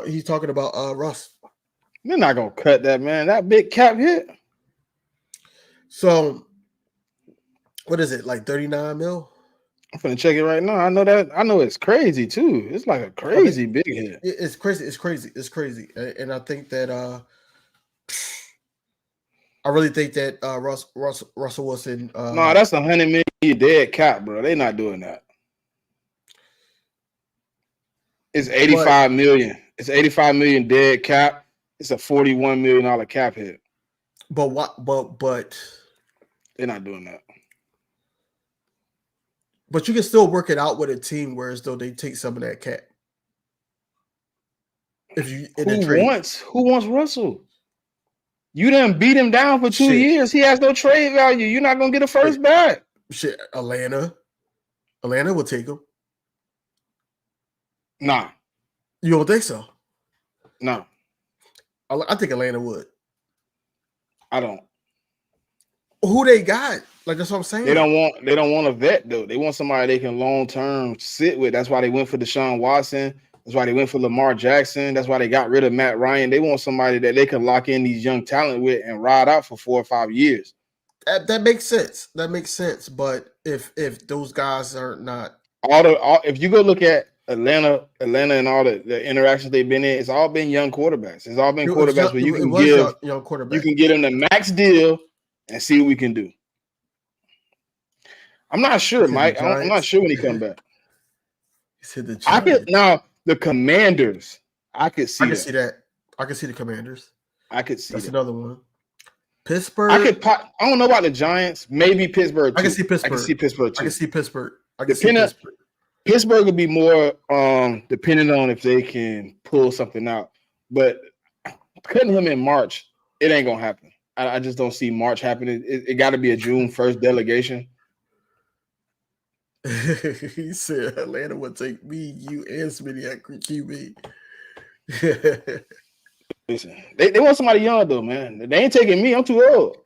He's talking about Russ. They're not gonna cut that, man. That big cap hit. So, what is it, like 39 mil? I'm finna check it right now. I know it's crazy too. It's like a crazy big hit. It's crazy. And I think that I really think that Russell Wilson. No, that's $100 million dead cap, bro. They're not doing that. It's 85 million. It's 85 million dead cap. It's a $41 million cap hit. But what? But they're not doing that. But you can still work it out with a team, whereas though they take some of that cap. Who wants Russell? You done beat him down for 2 years. He has no trade value. You're not gonna get a first back. Shit, Atlanta will take him. Nah. You don't think so? No. I think Atlanta would. I don't. Who they got? Like, that's what I'm saying. They don't want a vet though. They want somebody they can long term sit with. That's why they went for Deshaun Watson. That's why they went for Lamar Jackson. That's why they got rid of Matt Ryan. They want somebody that they can lock in these young talent with and ride out for 4 or 5 years. That makes sense. But if those guys are not if you go look at Atlanta and all the interactions they've been in, it's all been young quarterbacks. It's all been quarterbacks where you can give young quarterbacks. You can get them the max deal and see what we can do. I'm not sure, Mike. I'm not sure when he come back. He said the now the Commanders. I could see that. I can see the Commanders. I could see that's another one. Pittsburgh. I don't know about the Giants. Maybe Pittsburgh. I can see Pittsburgh. I can see Pittsburgh too. I can see Pittsburgh. Pittsburgh would be more dependent on if they can pull something out. But cutting him in March, it ain't gonna happen. I just don't see March happening. It got to be a June 1st delegation. He said Atlanta would take me, you, and Smitty at QB. Listen, they want somebody young though, man. They ain't taking me. I'm too old.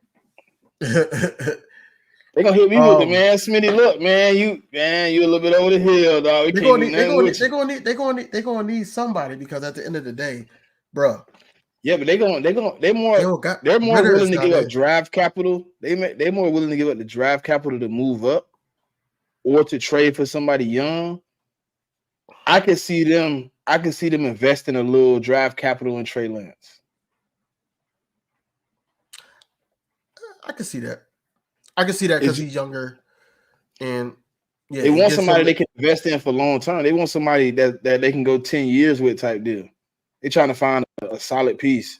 They gonna hit me with the man, Smitty. Look, man, you a little bit over the hill, dog. They're gonna need somebody, because at the end of the day, bro. Yeah, but they're more willing to give up draft capital. They're more willing to give up the draft capital to move up or to trade for somebody young. I could see them investing a little draft capital in Trey Lance. I can see that. I can see that because he's younger, and they want somebody they can invest in for long term. They want somebody that they can go 10 years with type deal. They're trying to find a solid piece.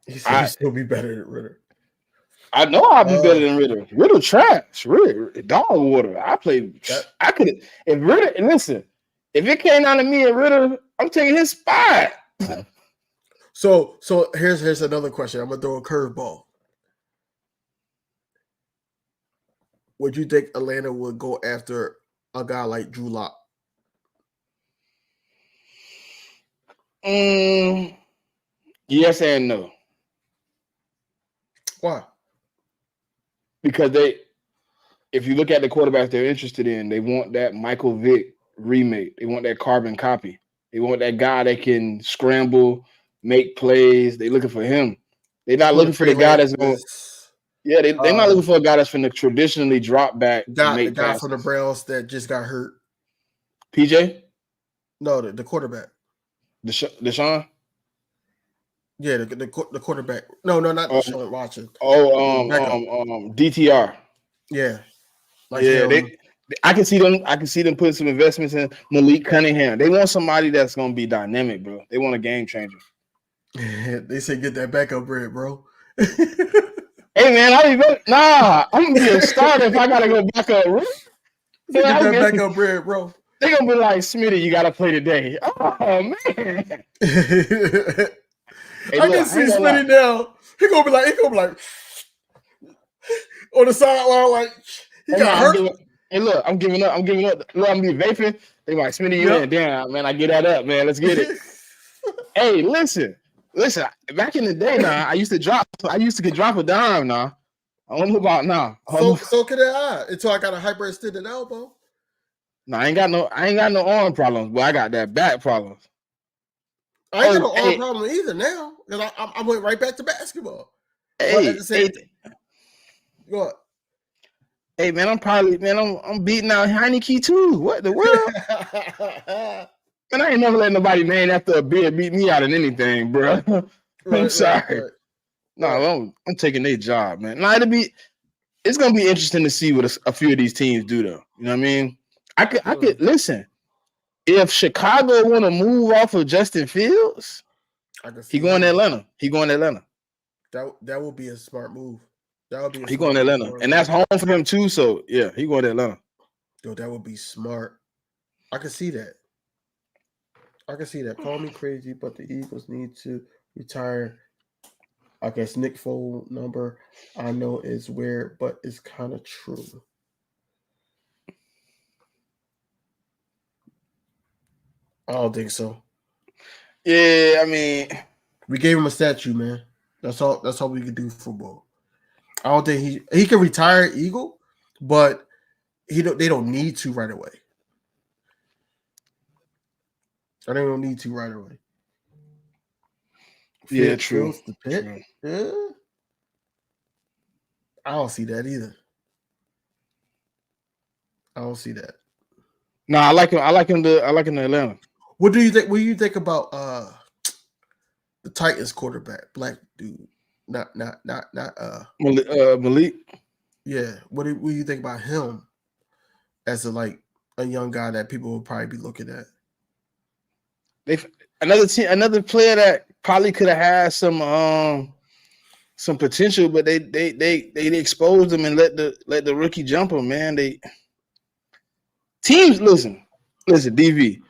He said he'd still be better than Ritter. I know I'll be better than Ritter. Ritter trash. Ritter dog water. I could if Ritter, and listen, if it came down to me and Ritter, I'm taking his spot. So here's another question. I'm gonna throw a curveball. Would you think Atlanta would go after a guy like Drew Lock? Yes and no. Why? Because if you look at the quarterbacks they're interested in, they want that Michael Vick remake. They want that carbon copy. They want that guy that can scramble, make plays. They're looking for him. They're not looking for the guy that's going. Yeah, they're not looking for a guy that's going to traditionally drop back. The guy from the Browns that just got hurt. PJ? No, the quarterback. Deshaun? Yeah, the quarterback. No, not Deshaun Watson. DTR. Yeah. I can see them. I can see them putting some investments in Malik Cunningham. They want somebody that's going to be dynamic, bro. They want a game changer. They say get that backup bread, bro. Hey man, I'm gonna be a starter if I gotta go back up. Get that backup bread, bro. They gonna be like, Smitty, you gotta play today. Oh man. Hey, I can see Smitty now. He gonna be like on the sideline, like he got hurt. I'm giving up. Look, I'm be vaping. They like, Smitty, you in? Damn, man, I get that up, man. Let's get it. Hey, listen. Back in the day, now I used to get drop a dime. Now I don't know about now. So could I until I got a hyperextended elbow. No, I ain't got no arm problems, but I got that back problems. I ain't got no arm problem either now because I went right back to basketball. Hey, go on. Hey man, I'm beating out Heineke too. What the world? And I ain't never let nobody name after a beard beat me out in anything, bro. I'm sorry. Right. No, I'm taking their job, man. No, it's gonna be interesting to see what a few of these teams do, though. You know what I mean? I could listen. If Chicago want to move off of Justin Fields, he going to Atlanta. That would be a smart move. That would be. He going to Atlanta, and that's home for him too. So yeah, he going to Atlanta. Yo, that would be smart. I can see that. Call me crazy, but the Eagles need to retire. I guess Nick Foles number I know is weird, but it's kind of true. I don't think so. Yeah, I mean, we gave him a statue, man. That's all we could do for football. I don't think he can retire Eagle, but they don't need to right away. They don't need to right away. Yeah, true. The pit. True. Yeah. I don't see that either. I don't see that. No, I like him to Atlanta. What do you think? What do you think about the Titans quarterback, black dude? Not Malik. Yeah. What do you think about him as a young guy that people will probably be looking at? Another player that probably could have had some potential, but they exposed him and let the rookie jump him, man. Teams listen, DV.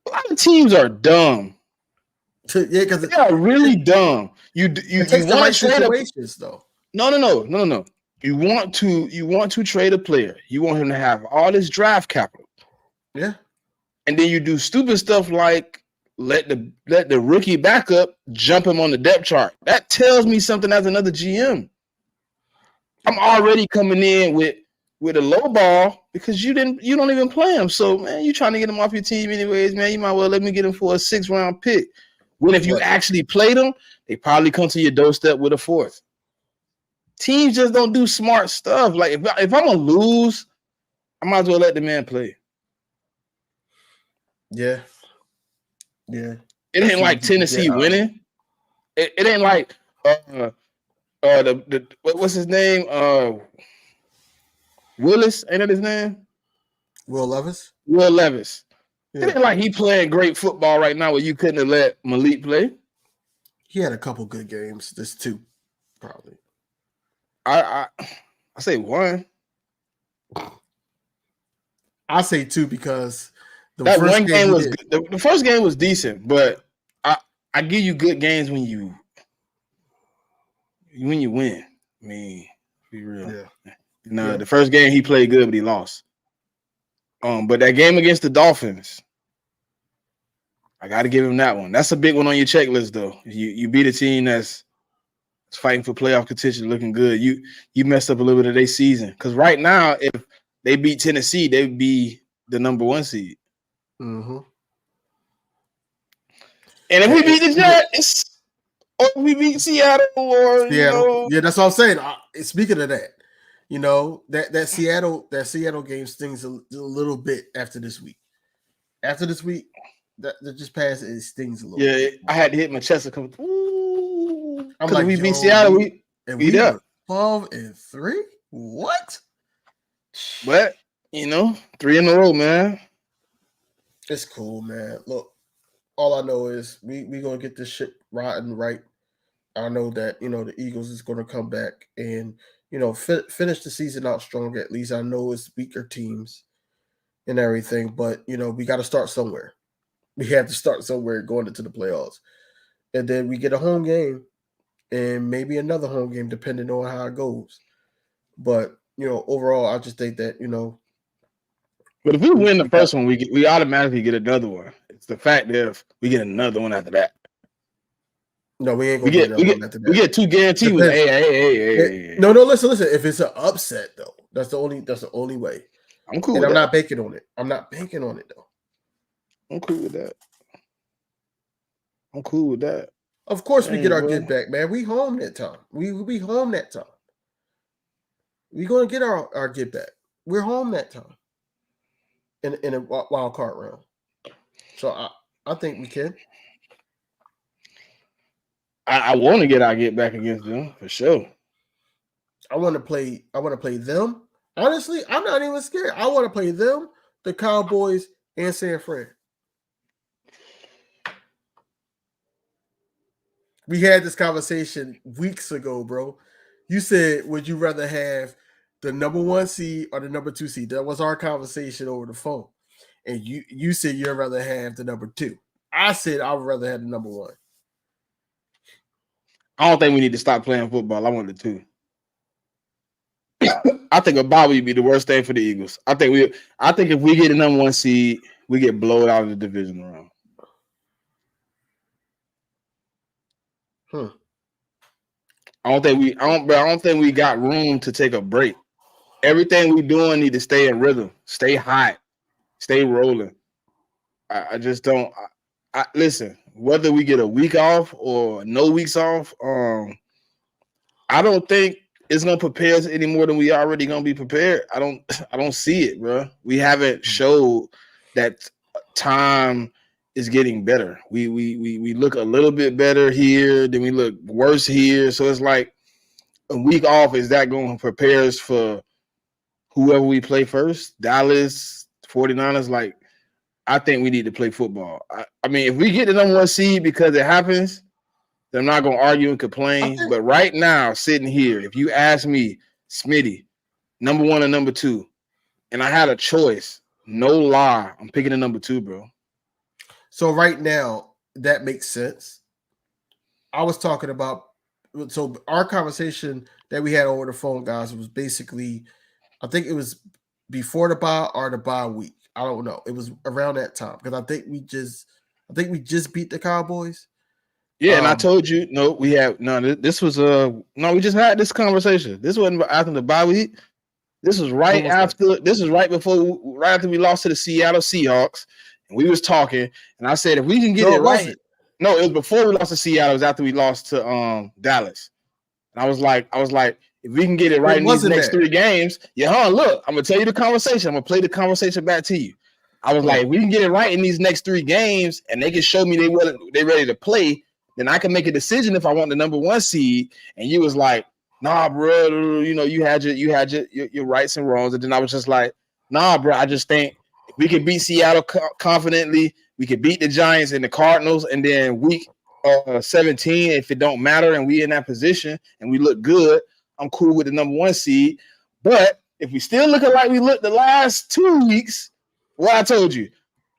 A lot of teams are dumb. Yeah, because they are really dumb. You want to trade situations though. No. You want to trade a player. You want him to have all this draft capital. Yeah. And then you do stupid stuff like let the rookie backup jump him on the depth chart. That tells me something as another GM. I'm already coming in with a low ball because you don't even play him. So man, you trying to get him off your team anyways, man. You might well let me get him for a 6th round pick. When if you actually played them, they probably come to your doorstep with a 4th. Teams just don't do smart stuff. Like if I'm gonna lose, I might as well let the man play. Yeah. It ain't like Tennessee winning. It ain't like what's his name? Willis, ain't that his name? Will Levis. Will Levis. Yeah. It ain't like he playing great football right now where you couldn't have let Malik play. He had a couple good games. This 2, probably. I say 1. I say 2 because that first one game was good. The first game was decent, but I give you good games when you win. I mean, be real. Yeah. The first game he played good, but he lost. But that game against the Dolphins, I got to give him that one. That's a big one on your checklist, though. You beat a team that's fighting for playoff contention, looking good. You messed up a little bit of their season because right now, if they beat Tennessee, they would be the number 1 seed. Mm-hmm. And if we beat the Jets, or we beat Seattle, or yeah, that's what I'm saying. Speaking of that, that Seattle game stings a little bit after this week. After this week, that just passed, it stings a little. Yeah, bit. I had to hit my chest a couple. I'm like, we beat Seattle, we were 12-3. What? But 3 in a row, man. It's cool, man. Look, all I know is we gonna get this shit rotten right. I know that the Eagles is gonna come back and finish the season out strong. At least I know it's weaker teams and everything, but we got to start somewhere. We have to start somewhere going into the playoffs, and then we get a home game and maybe another home game depending on how it goes. But overall, I just think that But if we win the first one, we automatically get another one. It's the fact that if we get another one after that. No, we ain't gonna get another one after that. We get 2 guaranteed with hey. No, listen. If it's an upset though, that's the only way. I'm cool. And with I'm that. not banking on it. I'm not banking on it though. I'm cool with that. Of course, we get our get back, man. We home that time. We home that time. We gonna get our get back. We're home that time. In a wild card round. So I think we can. I want to get our get back against them for sure. I want to play them. Honestly, I'm not even scared. I want to play them, the Cowboys, and San Fran. We had this conversation weeks ago, bro. You said, would you rather have the number 1 seed or the number 2 seed? That was our conversation over the phone. And you said you'd rather have the number 2. I said I would rather have the number 1. I don't think we need to stop playing football. I want the 2. I think a bye would be the worst thing for the Eagles. I think if we get the number 1 seed, we get blown out of the division round. I don't think we got room to take a break. Everything we doing need to stay in rhythm, stay hot, stay rolling. I just don't. Listen. Whether we get a week off or no weeks off, I don't think it's gonna prepare us any more than we already gonna be prepared. I don't see it, bro. We haven't showed that time is getting better. We look a little bit better here, then we look worse here. So it's like a week off. Is that going to prepare us for whoever we play first? Dallas, 49ers, like. I think we need to play football. I mean, if we get the number 1 seed because it happens, then I'm not going to argue and complain. But right now, sitting here, if you ask me, Smitty, number 1 or number 2, and I had a choice, no lie, I'm picking the number 2, bro. So right now, that makes sense. I was talking about, so our conversation that we had over the phone, guys, was basically, I think it was before the bye or the bye week. I don't know. It was around that time because I think we just beat the Cowboys. Yeah, and I told you, this was we just had this conversation. This wasn't after the bye week. This was right after. This was right after we lost to the Seattle Seahawks, and we was talking. And I said, if we can get it right, no, it was before we lost to Seattle. It was after we lost to Dallas. And I was like, if we can get it right in these next 3 games, look, I'm gonna tell you the conversation. I'm gonna play the conversation back to you. I was like, if we can get it right in these next 3 games, and they can show me they ready to play, then I can make a decision if I want the number 1 seed. And you was like, nah, bro, you know, you had your rights and wrongs. And then I was just like, nah, bro, I just think if we can beat Seattle confidently, we can beat the Giants and the Cardinals, and then week 17, if it don't matter and we in that position and we look good, I'm cool with the number 1 seed. But if we still looking like we looked the last 2 weeks, well, I told you,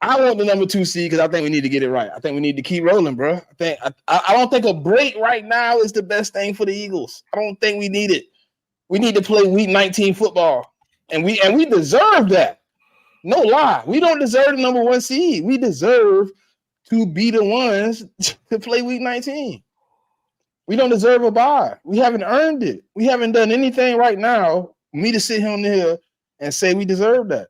I want the number 2 seed because I think we need to get it right. I think we need to keep rolling, bro. I don't think a break right now is the best thing for the Eagles. I don't think we need it. We need to play week 19 football, and we deserve that. No lie, we don't deserve the number 1 seed. We deserve to be the ones to play week 19. We don't deserve a bye. We haven't earned it. We haven't done anything right now. Me to sit here on the hill and say we deserve that.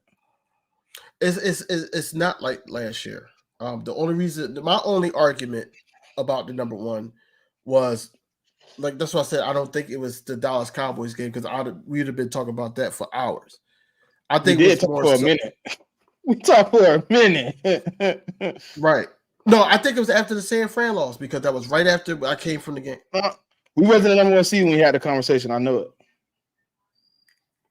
It's not like last year. The only reason, my only argument about the number 1 was like, that's why I said I don't think it was the Dallas Cowboys game, because we'd have been talking about that for hours. I think we did talk for a minute. We talked for a minute. Right. No, I think it was after the San Fran loss, because that was right after I came from the game. We wasn't the number 1 seed when we had the conversation. I know it.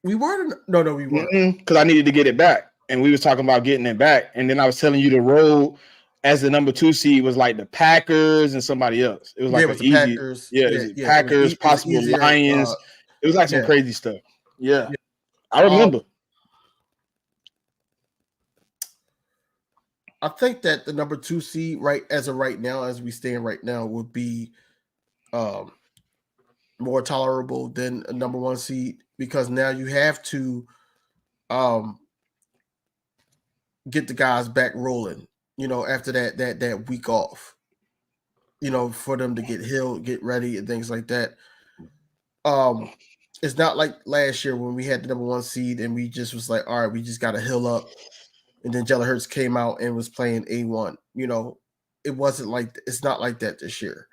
We weren't. No, we weren't. Because I needed to get it back, and we was talking about getting it back, and then I was telling you the road as the number 2 seed was like the Packers and somebody else. It was like the Packers. Packers, possible easier, Lions. It was like some crazy stuff. Yeah. I remember. I think that the number 2 seed, as we stand right now, would be more tolerable than a number 1 seed, because now you have to get the guys back rolling, after that week off, for them to get healed, get ready, and things like that. It's not like last year when we had the number 1 seed and we just was like, all right, we just got to heal up. And then Jalen Hurts came out and was playing A1. It wasn't like, it's not like that this year.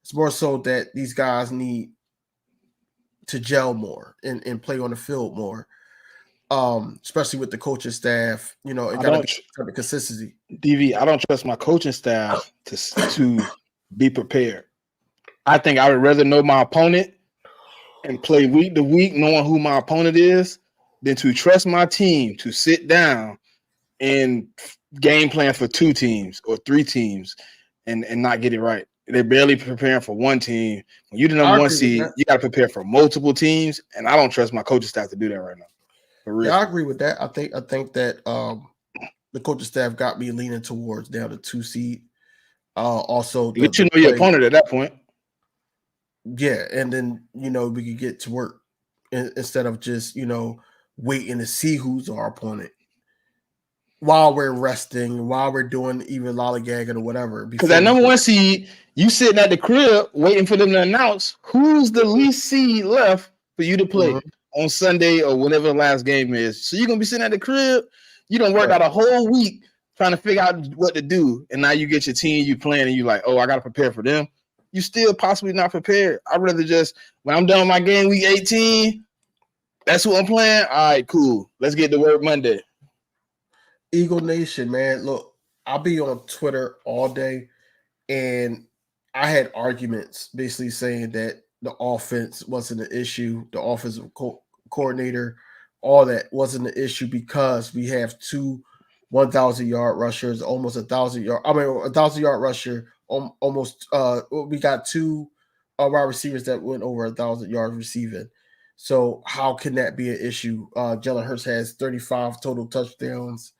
It's more so that these guys need to gel more and play on the field more, especially with the coaching staff. It got to be consistency. DV, I don't trust my coaching staff to be prepared. I think I would rather know my opponent and play week to week knowing who my opponent is than to trust my team to sit down and game plan for 2 teams or 3 teams and not get it right. They're barely preparing for 1 team. When you're the number 1 seed, you got to prepare for multiple teams, and I don't trust my coaching staff to do that right now. For real. Yeah, I agree with that. I think that the coaching staff got me leaning towards down the 2 seed. Also, let you know your opponent at that point. Yeah, and then we could get to work instead of just waiting to see who's our opponent while we're resting, while we're doing even lollygagging or whatever. Because that number 1 seed, you sitting at the crib waiting for them to announce who's the least seed left for you to play on Sunday or whenever the last game is. So you're gonna be sitting at the crib. You done worked out a whole week trying to figure out what to do, and now you get your team you playing, and you like, oh, I gotta prepare for them. You still possibly not prepared. I'd rather just, when I'm done with my game week 18, that's who I'm playing. All right, cool. Let's get to work Monday. Eagle Nation, man. Look, I'll be on Twitter all day, and I had arguments basically saying that the offense wasn't an issue, the offensive coordinator, all that wasn't an issue because we have 2 1,000-yard rushers, almost 1,000-yard. I mean, 1,000-yard rusher. Almost. We got 2 wide receivers that went over 1,000 yards receiving. So how can that be an issue? Jalen Hurts has 35 total touchdowns.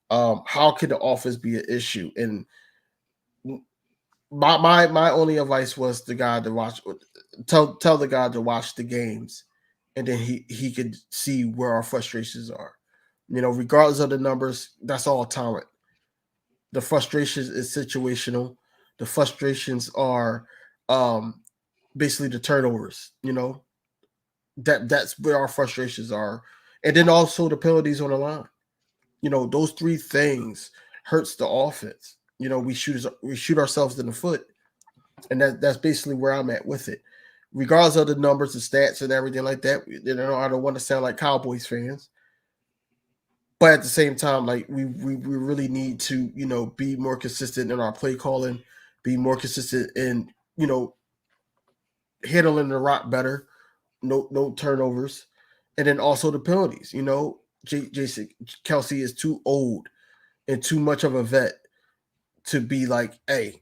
How can the offense be an issue? And my only advice was the guy to watch. Tell the guy to watch the games, and then he could see where our frustrations are. Regardless of the numbers, that's all talent. The frustrations is situational. The frustrations are basically the turnovers. That's where our frustrations are, and then also the penalties on the line. Those 3 things hurts the offense. We shoot ourselves in the foot, and that's basically where I'm at with it. Regardless of the numbers, the stats, and everything like that, I don't want to sound like Cowboys fans, But at the same time, like we really need to, be more consistent in our play calling, be more consistent in, handling the rock better, no turnovers, and then also the penalties. Jason Kelsey is too old and too much of a vet to be like, hey,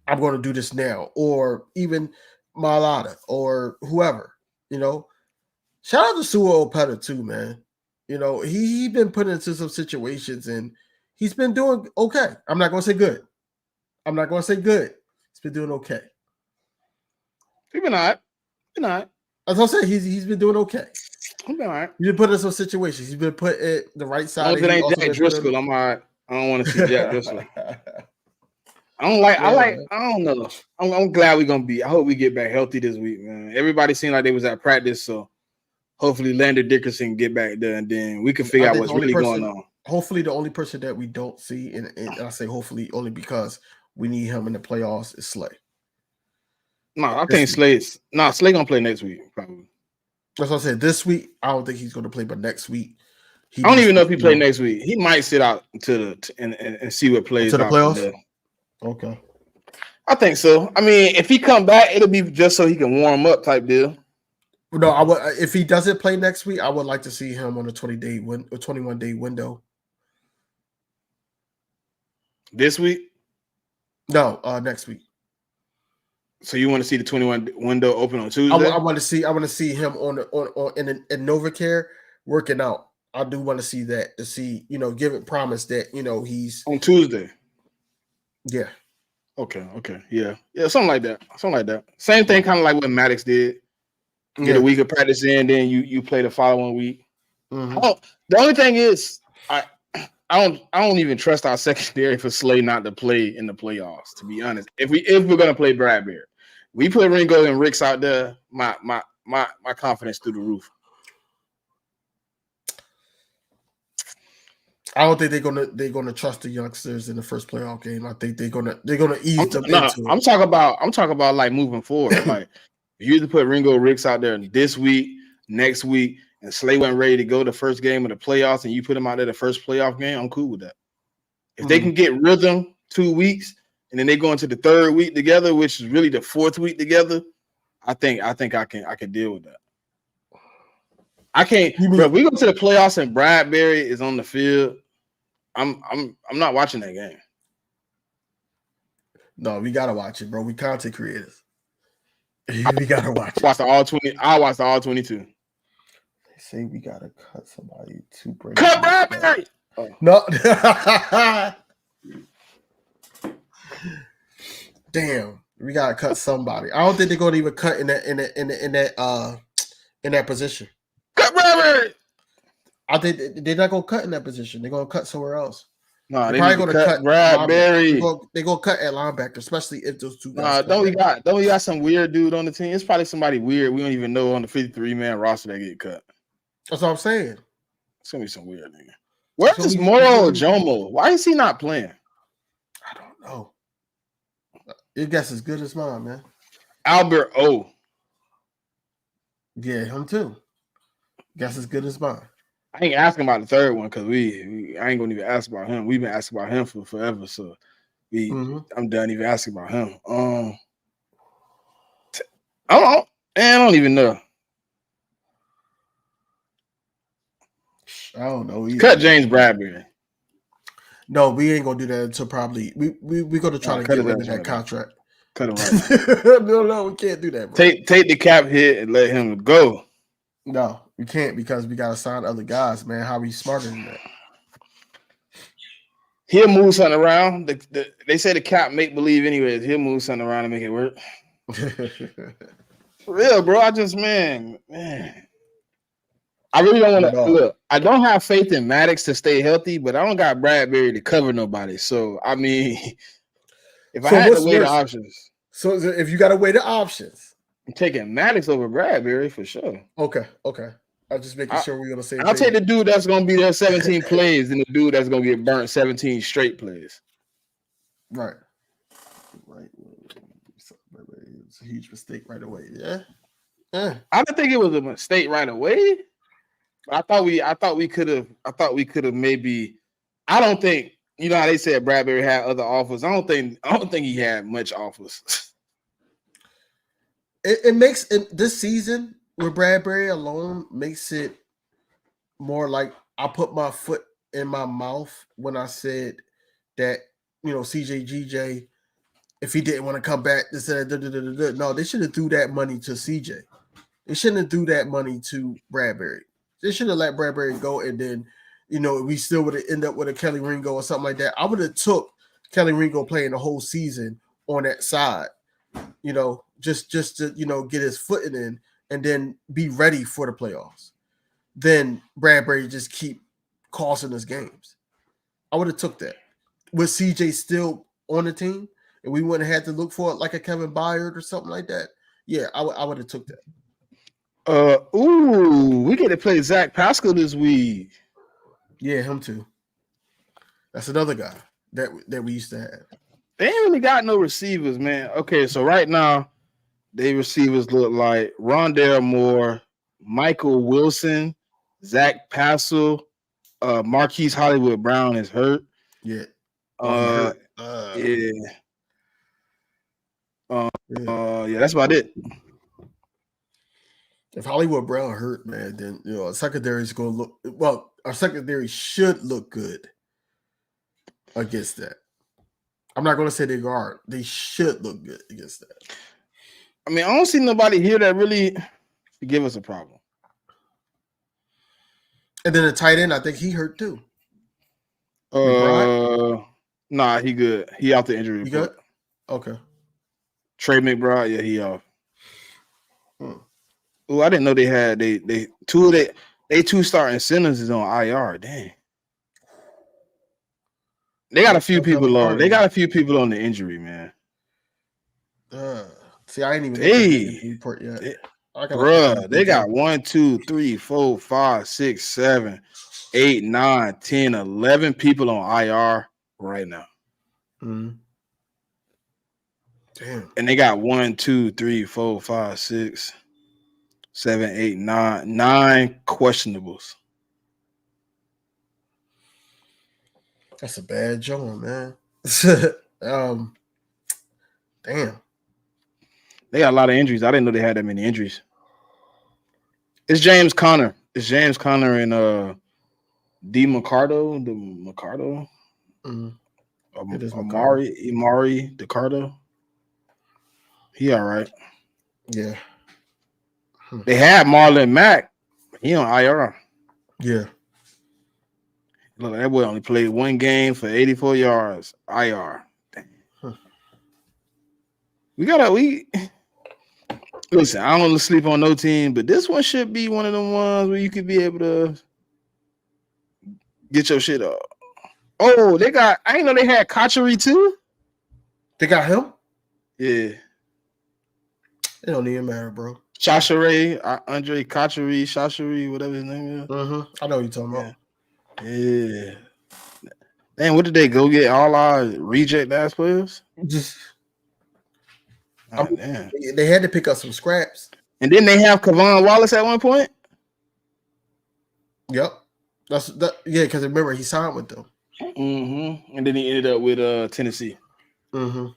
I'm going to do this now, or even Malata or whoever. Shout out to Sua Opeta too, man. He been put into some situations and he's been doing okay. I'm not going to say good. He's been doing okay. He's been all right. Been all right. As I said, he's been doing okay. He's been all right. He's been put in some situations. He's been put at the right side. As long as it ain't Jack Driscoll, I'm all right. I don't want to see Jack Driscoll. I don't like. Yeah, I don't know. I'm glad we're gonna be. I hope we get back healthy this week, man. Everybody seemed like they was at practice, so hopefully Lander Dickerson get back there, and then we can figure out what's really going on. Hopefully, the only person that we don't see, and I say hopefully only because we need him in the playoffs, is Slay. No, I think Slay's. Slay gonna play next week, probably. That's what I said. This week, I don't think he's gonna play, but next week, I don't even know if he play next week. He might sit out and see what plays to the playoffs. Okay, I think so. I mean, if he come back, it'll be just so he can warm up type deal. No, I would. If he doesn't play next week, I would like to see him on a 21-day window. This week? No, next week. So you want to see the 21 window open on Tuesday? I want to see him on in NovaCare working out. I do want to see that, to see, give it promise that, he's on Tuesday. Yeah. Okay. Yeah, something like that. Same thing, kind of like what Maddox did. Get a week of practice in, then you play the following week. Mm-hmm. The only thing is, I don't even trust our secondary for Slay not to play in the playoffs. To be honest, if we're gonna play Bradbury, we put Ringo and Ricks out there. My confidence through the roof. I don't think they're gonna trust the youngsters in the first playoff game. I think they're gonna ease them into it. I'm talking about like moving forward. Like you either put Ringo Ricks out there this week, next week, and Slay wasn't ready to go the first game of the playoffs, and you put him out there the first playoff game, I'm cool with that. If they can get rhythm 2 weeks, and then they go into the third week together, which is really the fourth week together, I think I can deal with that. I can't. Bro, if we go to the playoffs and Bradbury is on the field, I'm not watching that game. No, we gotta watch it, bro. We content creators. We gotta watch it. I watched the all 22. They say we gotta cut somebody to break. Cut Bradbury. No. Damn, we gotta cut somebody. I don't think they're gonna even cut in that position. Cut Bradbury. I think they're not gonna cut in that position. They're gonna cut somewhere else. No, they're probably gonna cut Bradbury. They're gonna cut at linebacker, especially if those two guys. Don't we got some weird dude on the team? It's probably somebody weird we don't even know on the 53-man roster that get cut. That's what I'm saying. It's gonna be some weird nigga. Where's Moro Jomo? Why is he not playing? I don't know. Your guess is good as mine, man. Albert O. Yeah, him too. Guess as good as mine. I ain't asking about the third one because I ain't gonna even ask about him. We've been asking about him for forever, so I'm done even asking about him. I don't even know. I don't know either. Cut James Bradbury. No, we ain't gonna do that until probably we're gonna try to get rid of that contract. Cut him right. No, we can't do that, bro. Take the cap hit and let him go. No, we can't because we gotta sign other guys, man. How we smarter than that? He'll move something around. They say the cap make believe anyways. He'll move something around and make it work. For real, bro. I just man. I really don't want to look. I don't have faith in Maddox to stay healthy, but I don't got Bradbury to cover nobody. So I mean, if I had to weigh the options, so if you got to weigh the options, I'm taking Maddox over Bradbury for sure. Okay. I'm just making sure we're gonna say. I'll take the dude that's gonna be there 17 plays than the dude that's gonna get burnt 17 straight plays. Right. It's a huge mistake right away. Yeah. I didn't think it was a mistake right away. I thought we could have maybe. I don't think how they said Bradbury had other offers. I don't think he had much offers. It makes this season with Bradbury alone makes it more like I put my foot in my mouth when I said that CJ if he didn't want to come back, they said no, they should have threw that money to CJ. They shouldn't have threw that money to Bradbury. They should have let Bradbury go, and then we still would have ended up with a Kelly Ringo or something like that. I would have took Kelly Ringo playing the whole season on that side, just to get his footing in and then be ready for the playoffs. Then Bradbury just keep costing us games. I would have took that with CJ still on the team, and we wouldn't have had to look for it like a Kevin Byard or something like that. Yeah, I would have took that. We get to play Zach Pascal this week. Yeah, him too. That's another guy that we used to have. They ain't really got no receivers, man. Okay, so right now, they receivers look like Rondale Moore, Michael Wilson, Zach Pascal, Marquise Hollywood Brown is hurt. Yeah. Yeah. Yeah, that's about it. If Hollywood Brown hurt, man, then our secondary is going to look well. Our secondary should look good against that. I'm not going to say they guard. They should look good against that. I mean, I don't see nobody here that really give us a problem. And then the tight end, I think he hurt too. Nah, he good. He out the injury report. Good? Okay. Trey McBride, yeah, he off. Oh, I didn't know they had they two starting centers is on IR. Dang. They got a few people on. They got a few people on the injury, man. See, I ain't even looked at the report yet. They got 1, 2, 3, 4, 5, 6, 7, 8, 9, 10, 11 people on IR right now. Mm-hmm. Damn. And they got 1, 2, 3, 4, 5, 6, 7, 8, 9 questionables. That's a bad joint, man. Damn. They got a lot of injuries. I didn't know they had that many injuries. It's James Conner. It's James Conner and DiMarco. Mm-hmm. Amari DiCardo. He all right. Yeah. They had Marlon Mack. He on IR. Yeah. Look, that boy only played one game for 84 yards. IR. Listen, I don't want to sleep on no team, but this one should be one of them ones where you could be able to get your shit up. Oh, I didn't know they had Kachery too. They got him? Yeah. It don't even matter, bro. Chachere, Andre Chachere, whatever his name is. I know what you're talking about. Yeah. Damn, what did they go get? All our reject ass players? Damn. They had to pick up some scraps. And then they have Kevon Wallace at one point? Yep. Yeah, because remember, he signed with them. Mm-hmm. And then he ended up with Tennessee. Mm-hmm.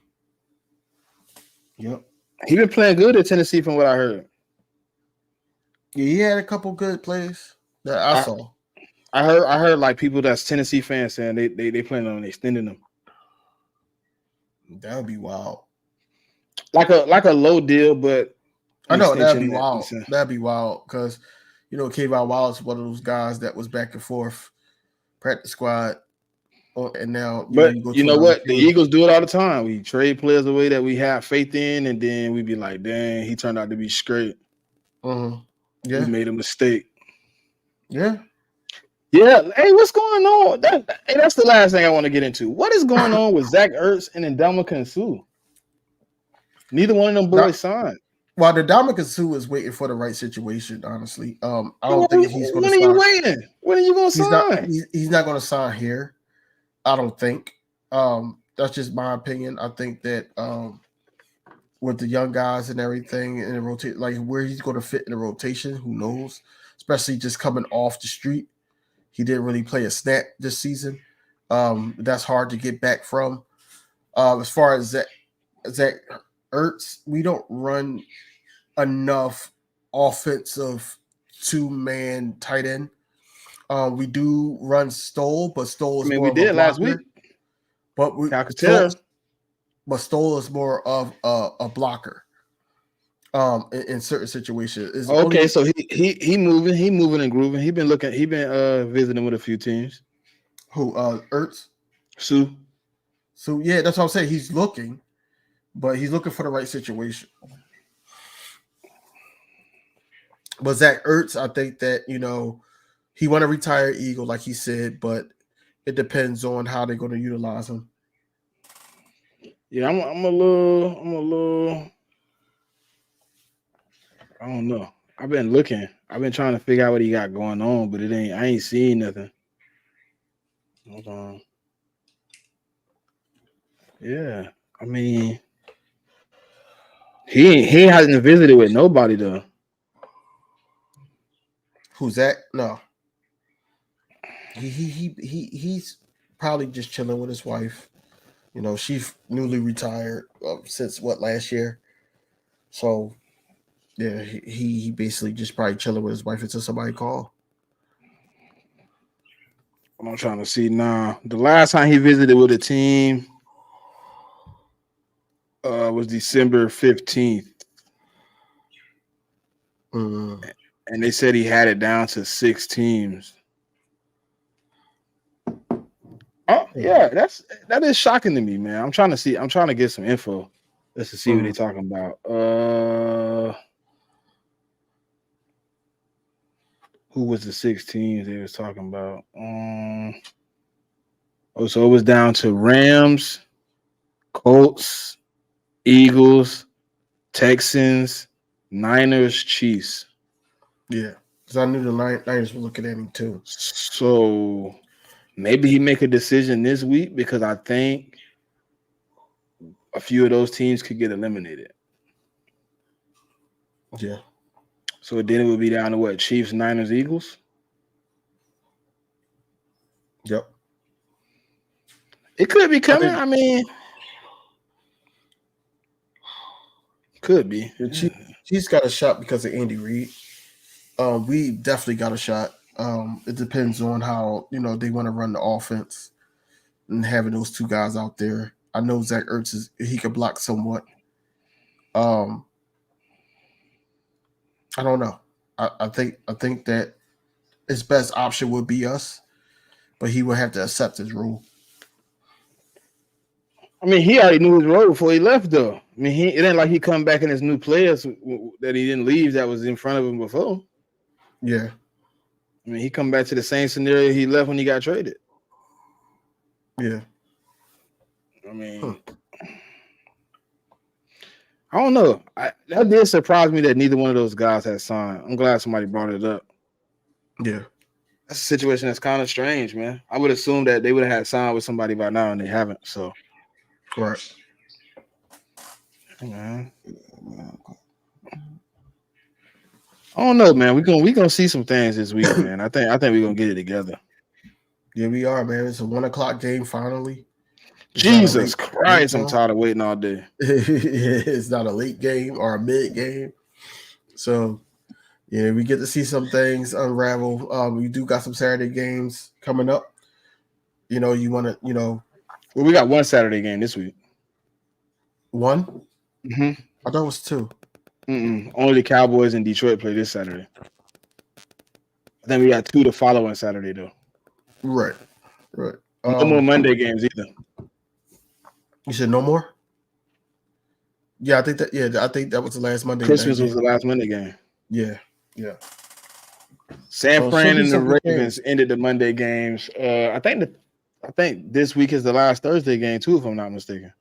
Yep. He been playing good at Tennessee from what I heard. Yeah, he had a couple good plays that I saw. I heard like people that's Tennessee fans saying they plan on extending them. That would be wild. Like a low deal, but I know that'd be wild. That'd be wild because Kevon Wallace is one of those guys that was back and forth, practice squad, and now. But you know what? The Eagles do it all the time. We trade players away that we have faith in, and then we be like, "Dang, he turned out to be straight." Yeah, we made a mistake. Yeah. Yeah. Hey, what's going on? That's the last thing I want to get into. What is going on with Zach Ertz and Ndamukong Suh? Neither one of them boys signed. Well, the Ndamukong Suh is waiting for the right situation, honestly. I don't think he's going to sign. When are you waiting? When are you going to sign? He's not going to sign here. I don't think. That's just my opinion. I think that with the young guys and everything in the rotation, like where he's going to fit in the rotation, who knows? especially just coming off the street. He didn't really play a snap this season. That's hard to get back from. As far as Zach Ertz, we don't run enough offensive 2-man tight end. We do run Stoll, but Stoll I is mean, more we of a did last blocker. week. But Calcaterra. Stoll is more of a blocker. In certain situations, is Okay, only so he moving and grooving. He been visiting with a few teams. who Ertz. Sue. So yeah, that's what I'm saying. He's looking, but he's looking for the right situation. But Zach Ertz, I think that he want to retire Eagle, like he said, but it depends on how they're going to utilize him. Yeah, I'm a little. I don't know. I've been looking. I've been trying to figure out what he got going on, but I ain't seeing nothing. Hold on. Yeah, I mean, he hasn't visited with nobody though. Who's that? No. He's probably just chilling with his wife. She's newly retired since last year. So yeah, he basically just probably chilling with his wife until somebody call. I'm trying to see now. The last time he visited with a team was December 15th. Mm. And they said he had it down to 6 teams. Oh yeah, that is shocking to me, man. I'm trying to get some info just to see what they're talking about. Who was the 6 teams they was talking about? So it was down to Rams, Colts, Eagles, Texans, Niners, Chiefs. Yeah, because I knew the Niners were looking at him too. So maybe he make a decision this week because I think a few of those teams could get eliminated. Yeah. So then it would be down to what? Chiefs, Niners, Eagles? Yep. It could be coming. I mean, could be. Chiefs got a shot because of Andy Reid. We definitely got a shot. It depends on how they want to run the offense and having those two guys out there. I know Zach Ertz he could block somewhat. I don't know. I think that his best option would be us, but he would have to accept his role. I mean, he already knew his role before he left, though. I mean, it ain't like he come back and his new players that he didn't leave that was in front of him before. Yeah. I mean, he come back to the same scenario he left when he got traded. Yeah. I mean, I don't know. That did surprise me that neither one of those guys had signed. I'm glad somebody brought it up. Yeah. That's a situation that's kind of strange, man. I would assume that they would have had signed with somebody by now, and they haven't. So, right. Man. I don't know, man. We gonna see some things this week, man. I think we're gonna get it together. Yeah, we are, man. It's a 1:00 game finally. Jesus Christ, I'm tired of waiting all day. It's not a late game or a mid game. So, yeah, we get to see some things unravel. We do got some Saturday games coming up. You want to, Well, we got one Saturday game this week. One? Mm-hmm. I thought it was 2. Only the Cowboys in Detroit play this Saturday. Then we got 2 the following Saturday, though. Right. No more Monday games either. You said no more? Yeah, I think that. Yeah, I think that was the last Monday. Christmas was the last Monday game. Yeah. San Fran and the Ravens ended the Monday games. I think this week is the last Thursday game too, if I'm not mistaken.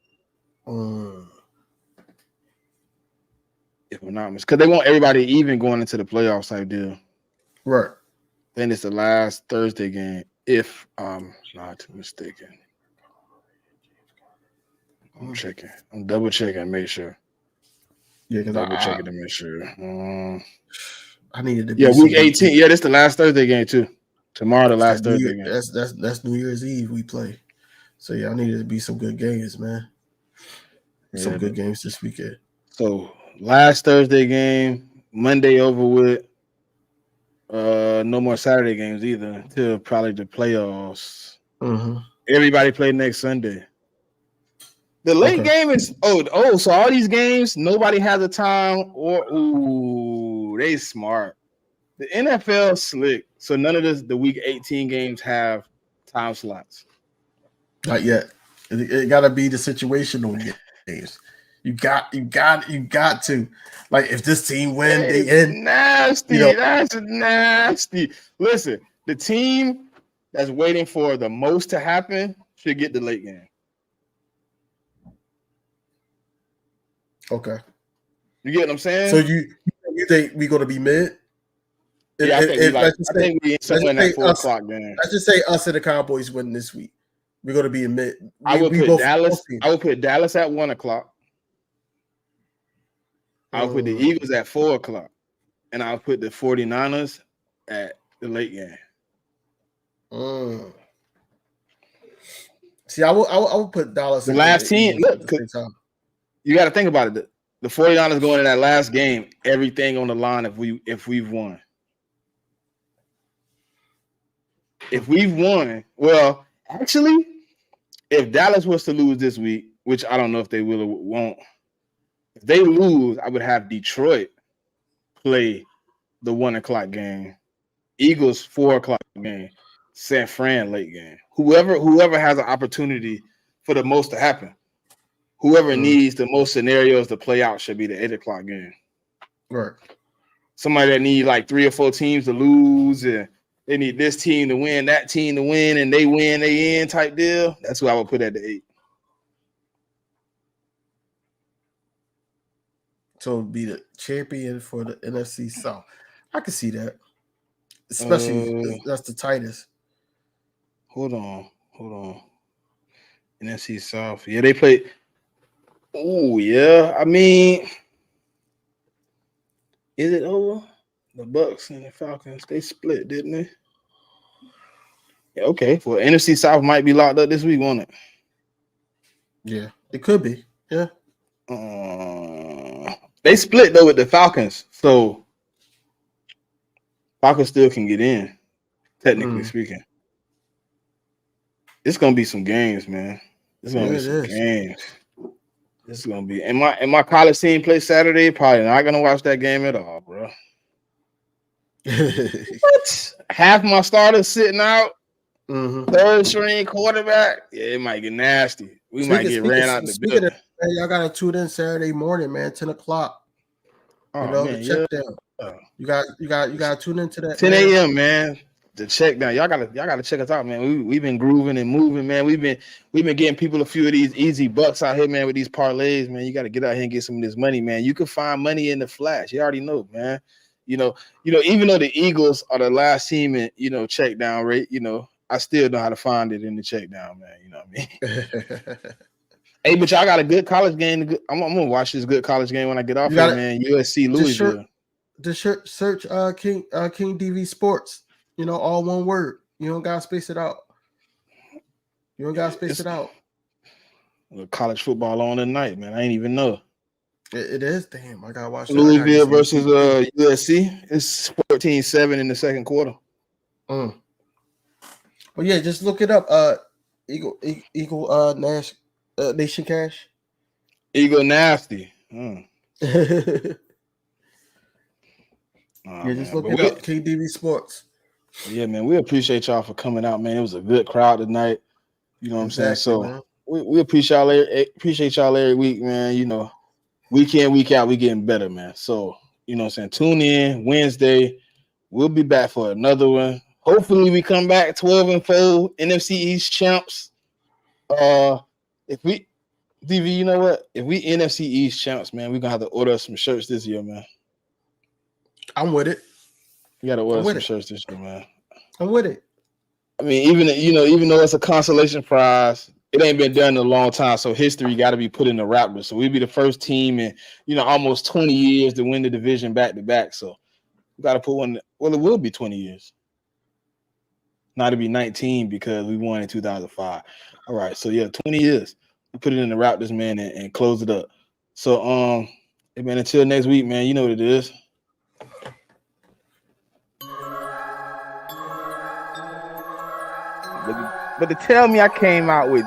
If I'm not mistaken, because they want everybody even going into the playoffs type deal. Right. Then it's the last Thursday game, if I'm not mistaken. I'm checking. I'm double checking to make sure. Yeah, because double checking to make sure. I needed to Yeah, be some week good 18. games. Yeah, this the last Thursday game too. Tomorrow, the last Thursday game. That's New Year's Eve we play. So yeah, I needed to be some good games, man. Some good games this weekend. So last Thursday game, Monday over with. No more Saturday games either until probably the playoffs. Mm-hmm. Everybody play next Sunday. The late game is so all these games nobody has a time or they smart. The NFL slick, so none of the week 18 games have time slots. Not yet. It got to be the situational games. You got to. Like if this team win, they end. Nasty. You know, That's nasty. Listen, the team that's waiting for the most to happen should get the late game. okay. You get what I'm saying? So you think we're gonna be mid? Yeah, I think we somewhere in that 4 o'clock game. Let's just say us and the Cowboys win this week. We're gonna be in mid. I would put Dallas at 1 o'clock. I'll put the Eagles at 4 o'clock. And I'll put the 49ers at the late game. See, I will put Dallas. The last team. Look, you got to think about it. The 49ers going in that last game, everything on the line if we've won. If we've won, well, actually, if Dallas was to lose this week, which I don't know if they will or won't, if they lose, I would have Detroit play the 1 o'clock game, Eagles 4 o'clock game, San Fran late game. Whoever has an opportunity for the most to happen, whoever needs the most scenarios to play out should be the 8 o'clock game. Right. Somebody that need like 3 or 4 teams to lose, and they need this team to win, that team to win, and they win, they in type deal. That's who I would put at the 8. So be the champion for the NFC South. I can see that. Especially that's the tightest. Hold on. NFC South. Yeah, they play. Oh, yeah. I mean, is it over? The Bucks and the Falcons, they split, didn't they? Yeah, okay. Well, NFC South might be locked up this week, won't it? Yeah, it could be. Yeah. They split though with the Falcons, so Falcons still can get in, technically speaking. It's gonna be some games, man. It's gonna be some games. This is gonna be. And my college team plays Saturday. Probably not gonna watch that game at all, bro. What? Half my starters sitting out. Third string quarterback. Yeah, it might get nasty. We might get ran out the building. Y'all gotta tune in Saturday morning, man, 10 o'clock. Oh, you know, man, check down. You got to tune into that. 10 a.m. man. The check down. Y'all gotta check us out, man. We've been grooving and moving, man. We've been getting people a few of these easy bucks out here, man, with these parlays, man. You got to get out here and get some of this money, man. You can find money in the flash. You already know, man. You know, even though the Eagles are the last team in, check down rate, I still know how to find it in the check down, man. You know what I mean? Hey, but y'all got a good college game. I'm gonna watch this good college game when I get off here, man. USC Louisville. Just search King DV Sports. All one word. You don't gotta space it out. College football on tonight, man. I ain't even know. It is. Damn, I gotta watch Louisville versus USC. It's 14-7 in the second quarter. Well, yeah, just look it up. Eagle Nash. Nation Cash. Eagle Nasty. Yeah, just look it up. KDV Sports. Yeah, man. We appreciate y'all for coming out, man. It was a good crowd tonight. You know what I'm saying? So we appreciate y'all every week, man. Week in, week out, we getting better, man. So, you know what I'm saying? Tune in Wednesday. We'll be back for another one. Hopefully we come back 12-4 NFC East champs. If we, DV, you know what? If we NFC East champs, man, we're gonna have to order some shirts this year, man. I'm with it. You gotta order some shirts this year, man. I'm with it. I mean, even though it's a consolation prize, it ain't been done in a long time. So history got to be put in the Raptors. So we'd be the first team in almost 20 years to win the division back to back. So We got to put one. Well, it will be 20 years. Not to be 19 because we won in 2005. All right, so yeah, 20 years. We put it in the Raptors, man, and close it up. So hey, man, until next week, man, you know what it is. But to tell me I came out with